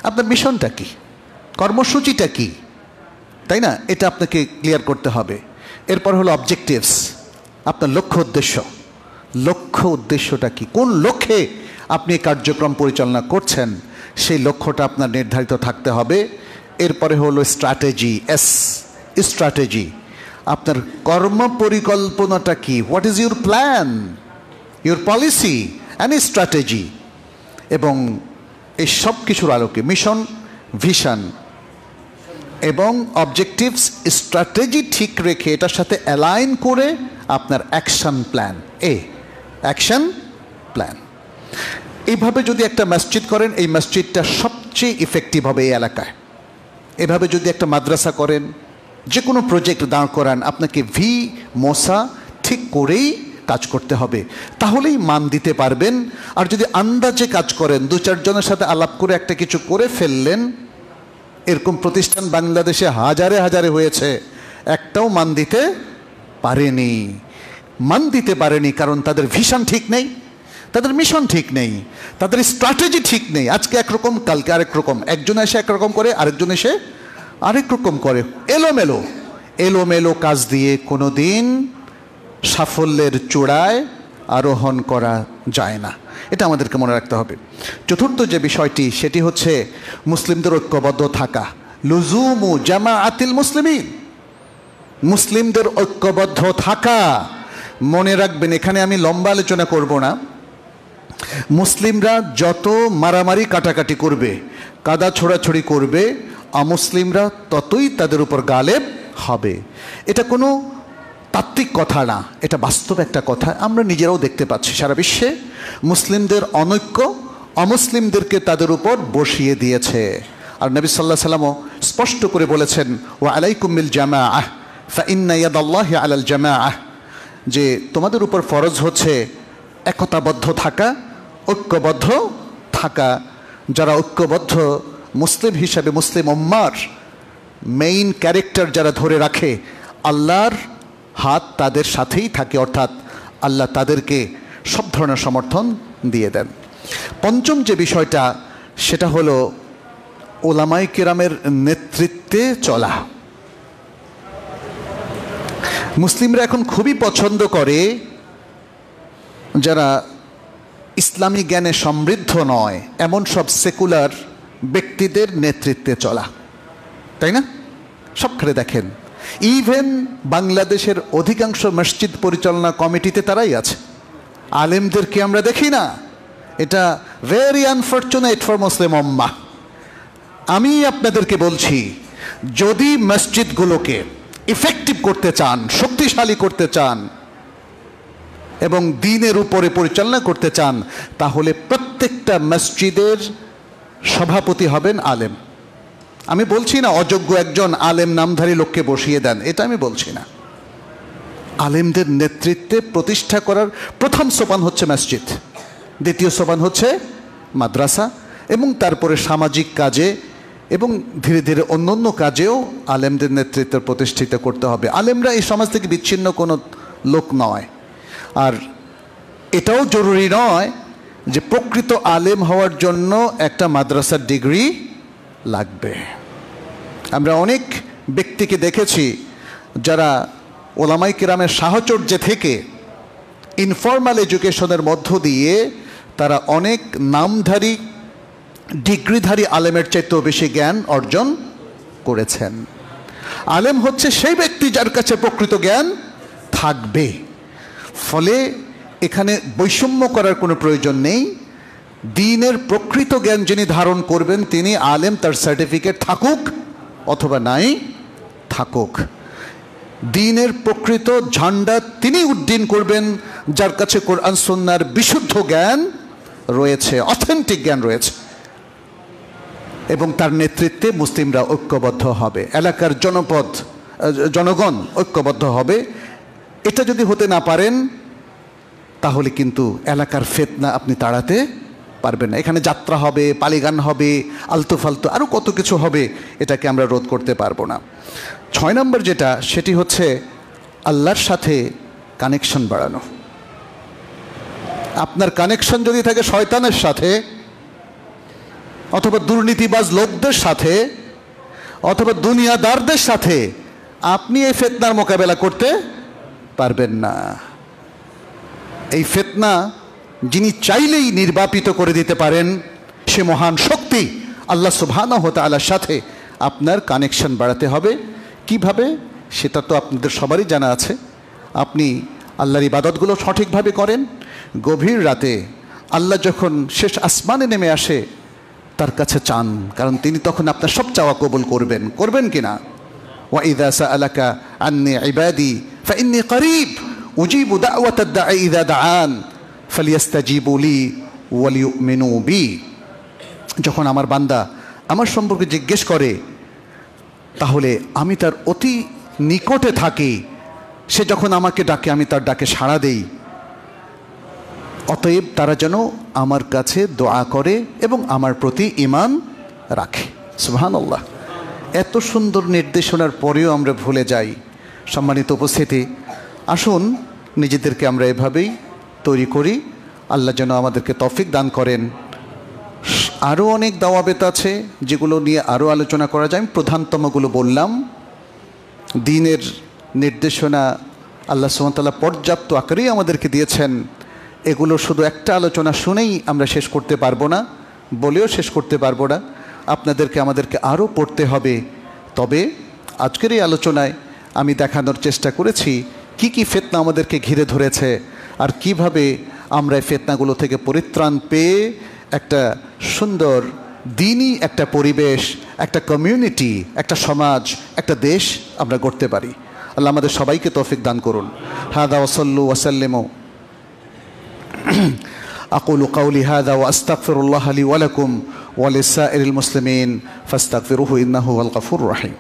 [SPEAKER 1] আপনার মিশনটা কি, কর্মসূচিটা কি, তাই না? এটা আপনাকে ক্লিয়ার করতে হবে। এরপর হলো অবজেক্টিভস, আপনার লক্ষ্য উদ্দেশ্য। লক্ষ্য উদ্দেশ্যটা কি, কোন লক্ষ্যে আপনি কার্যক্রম পরিচালনা করছেন, সেই লক্ষ্যটা আপনার নির্ধারিত থাকতে হবে। এরপরে হলো স্ট্র্যাটেজি, এস, স্ট্র্যাটেজি। আপনার কর্ম পরিকল্পনাটা কি, what is your plan, your policy and strategy. এবং এই সব কিছুর আলোকে মিশন, ভিশন এবং অবজেক্টিভস, স্ট্র্যাটেজি ঠিক রেখে এটার সাথে অ্যালাইন করে আপনার অ্যাকশন প্ল্যান, অ্যাকশন প্ল্যান। এইভাবে যদি একটা মসজিদ করেন, এই মসজিদটা সবচেয়ে ইফেক্টিভ হবে এই এলাকায়। এভাবে যদি একটা মাদ্রাসা করেন, যে কোনো প্রজেক্ট দাঁড় করান, আপনাকে ভি মোসা ঠিক করেই কাজ করতে হবে, তাহলেই মান দিতে পারবেন। আর যদি আন্দাজে কাজ করেন, 2-4 জনের সাথে আলাপ করে একটা কিছু করে ফেললেন, এরকম প্রতিষ্ঠান বাংলাদেশে হাজারে হাজারে হয়েছে, একটাও মান দিতে পারেনি। মান দিতে পারেনি কারণ তাদের ভিশন ঠিক নেই, তাদের মিশন ঠিক নেই, তাদের স্ট্র্যাটেজি ঠিক নেই। আজকে একরকম, কালকে আরেক রকম, একজন এসে একরকম করে, আরেকজন এসে আরেক রকম করে। এলোমেলো এলোমেলো কাজ দিয়ে কোনো দিন সাফল্যের চূড়ায় আরোহণ করা যায় না, এটা আমাদেরকে মনে রাখতে হবে। চতুর্থ যে বিষয়টি, সেটি হচ্ছে মুসলিমদের ঐক্যবদ্ধ থাকা, লুজুমু জামাআতিল মুসলিমিন, মুসলিমদের ঐক্যবদ্ধ থাকা। মনে রাখবেন, এখানে আমি লম্বা আলোচনা করব না। মুসলিমরা যত মারামারি কাটাকাটি করবে, কাদা ছোড়াছড়ি করবে, অমুসলিমরা ততই তাদের উপর গালেব হবে। এটা কোনো তাত্ত্বিক কথা না, এটা বাস্তব একটা কথা। আমরা নিজেরাও দেখতে পাচ্ছি সারা বিশ্বে মুসলিমদের অনৈক্য অমুসলিমদেরকে তাদের উপর বসিয়ে দিয়েছে। আর নবী সাল্লাল্লাহু আলাইহি ওয়াসাল্লামও স্পষ্ট করে বলেছেন, ওয়া আলাইকুম বিল জামাআহ ফা ইন্না ইয়াদাল্লাহি আলাল জামাআহ, যে তোমাদের উপর ফরজ হচ্ছে একতাবদ্ধ থাকা, ঐক্যবদ্ধ থাকা। যারা ঐক্যবদ্ধ মুসলিম হিসাবে, মুসলিম উম্মার মেইন ক্যারেক্টার যারা ধরে রাখে, আল্লাহর হাত তাদের সাথেই থাকে, অর্থাৎ আল্লাহ তাদেরকে সব ধরনের সমর্থন দিয়ে দেন। পঞ্চম যে বিষয়টা, সেটা হলো উলামায়ে কেরামের নেতৃত্বে চলা। মুসলিমরা এখন খুবই পছন্দ করে যারা ইসলামী জ্ঞানে সমৃদ্ধ নয় এমন সব সেকুলার ব্যক্তিদের নেতৃত্বে চলা, তাই না? সবখানে দেখেন ইভেন বাংলাদেশের অধিকাংশ মসজিদ পরিচালনা কমিটিতে তারাই আছে, আলেমদেরকে আমরা দেখি না। এটা ভেরি আনফর্চুনেট ফর মুসলিম উম্মাহ। আমি আপনাদেরকে বলছি, যদি মসজিদগুলোকে ইফেক্টিভ করতে চান, শক্তিশালী করতে চান এবং দ্বীনের উপরে পরিচালনা করতে চান, তাহলে প্রত্যেকটা মসজিদের সভাপতি হবেন আলেম। আমি বলছি না অযোগ্য একজন আলেম নামধারী লোককে বসিয়ে দেন, এটা আমি বলছি না। আলেমদের নেতৃত্বে প্রতিষ্ঠা করার প্রথম সোপান হচ্ছে মসজিদ, দ্বিতীয় সোপান হচ্ছে মাদ্রাসা, এবং তারপরে সামাজিক কাজে এবং ধীরে ধীরে অন্যান্য কাজেও আলেমদের নেতৃত্ব প্রতিষ্ঠিত করতে হবে। আলেমরা এই সমাজ থেকে বিচ্ছিন্ন কোনো লোক নয়। আর এটাও জরুরি নয় যে প্রকৃত আলেম হওয়ার জন্য একটা মাদ্রাসার ডিগ্রি লাগবে। আমরা অনেক ব্যক্তিকে দেখেছি যারা ওলামাই কেরামের সাহচর্যে থেকে ইনফর্মাল এডুকেশনের মধ্য দিয়ে তারা অনেক নামধারী ডিগ্রিধারী আলেমের চাইতেও বেশি জ্ঞান অর্জন করেছেন। আলেম হচ্ছে সেই ব্যক্তি যার কাছে প্রকৃত জ্ঞান থাকবে। ফলে এখানে বৈষম্য করার কোনো প্রয়োজন নেই। দ্বীনের প্রকৃত জ্ঞান যিনি ধারণ করবেন তিনি আলেম, তার সার্টিফিকেট থাকুক অথবা নাই থাকুক। দ্বীনের প্রকৃত ঝান্ডা তিনি উড্ডীন করবেন যার কাছে কোরআন সুন্নাহর বিশুদ্ধ জ্ঞান রয়েছে, অথেন্টিক জ্ঞান রয়েছে, এবং তার নেতৃত্বে মুসলিমরা ঐক্যবদ্ধ হবে, এলাকার জনগণ ঐক্যবদ্ধ হবে। এটা যদি হতে না পারেন তাহলে কিন্তু এলাকার ফিতনা আপনি তাড়াতে পারবেন না। এখানে যাত্রা হবে, পালিগান হবে, আলতু ফালতু আরও কত কিছু হবে, এটাকে আমরা রোধ করতে পারবো না। 6 নম্বর যেটা, সেটি হচ্ছে আল্লাহর সাথে কানেকশন বাড়ানো। আপনার কানেকশন যদি থাকে শয়তানের সাথে অথবা দুর্নীতিবাজ লোকদের সাথে অথবা দুনিয়াদারদের সাথে, আপনি এই ফিতনার মোকাবেলা করতে পারবেন না। এই ফিতনা যিনি চাইলেই নির্বাপিত করে দিতে পারেন সে মহান শক্তি আল্লাহ সুবহানাহু ওয়া তাআলার সাথে আপনার কানেকশন বাড়াতে হবে। কিভাবে সেটা তো আপনাদের সবারই জানা আছে। আপনি আল্লাহর ইবাদতগুলো সঠিকভাবে করেন। গভীর রাতে আল্লাহ যখন শেষ আসমানে নেমে আসে তার কাছে চান, কারণ তিনি তখন আপনার সব চাওয়া কবুল করবেন। করবেন কিনা? ওয়া ইযা সাআলাকা আন্নী ইবাদি ফাইন্নী করিব উজিবু দাওয়াতাদ দাঈ ইযা দাআন ফালিয়াস্তাজিবু লি ওয়া লিউমিনু বি। যখন আমার বান্দা আমার সম্পর্কে জিজ্ঞেস করে তাহলে আমি তার অতি নিকটে থাকি। সে যখন আমাকে ডাকে আমি তার ডাকে সাড়া দেই। অতএব তারা যেন আমার কাছে দোয়া করে এবং আমার প্রতি ঈমান রাখে। সুবহানাল্লাহ। এত সুন্দর নির্দেশনার পরেও আমরা ভুলে যাই। সম্মানিত উপস্থিতি, আসুন নিজেদেরকে আমরা এভাবেই তৈরি করি। আল্লাহ যেন আমাদেরকে তৌফিক দান করেন। আরও অনেক দাওয়াবেত আছে যেগুলো নিয়ে আরও আলোচনা করা যায়। আমি প্রধানতমগুলো বললাম। দ্বীনের নির্দেশনা আল্লাহ সুবহানাহু ওয়া তাআলা পর্যাপ্ত আকারেই আমাদেরকে দিয়েছেন। এগুলো শুধু একটা আলোচনা শুনেই আমরা শেষ করতে পারবো না, বলেও শেষ করতে পারবো না। আমাদেরকে আরও পড়তে হবে। তবে আজকের এই আলোচনায় আমি দেখানোর চেষ্টা করেছি কি কি ফিতনা আমাদেরকে ঘিরে ধরেছে আর কিভাবে আমরা এই ফিতনাগুলো থেকে পরিত্রাণ পেয়ে একটা সুন্দর দ্বীনি একটা পরিবেশ, একটা কমিউনিটি, একটা সমাজ, একটা দেশ আমরা গড়তে পারি। আল্লাহ আমাদের সবাইকে তৌফিক দান করুন। হাদা ওয়াসাল্লু ওয়াসাল্লিমু أقول قولي هذا وأستغفر الله لي ولكم ولسائر المسلمين فاستغفروه إنه هو الغفور الرحيم.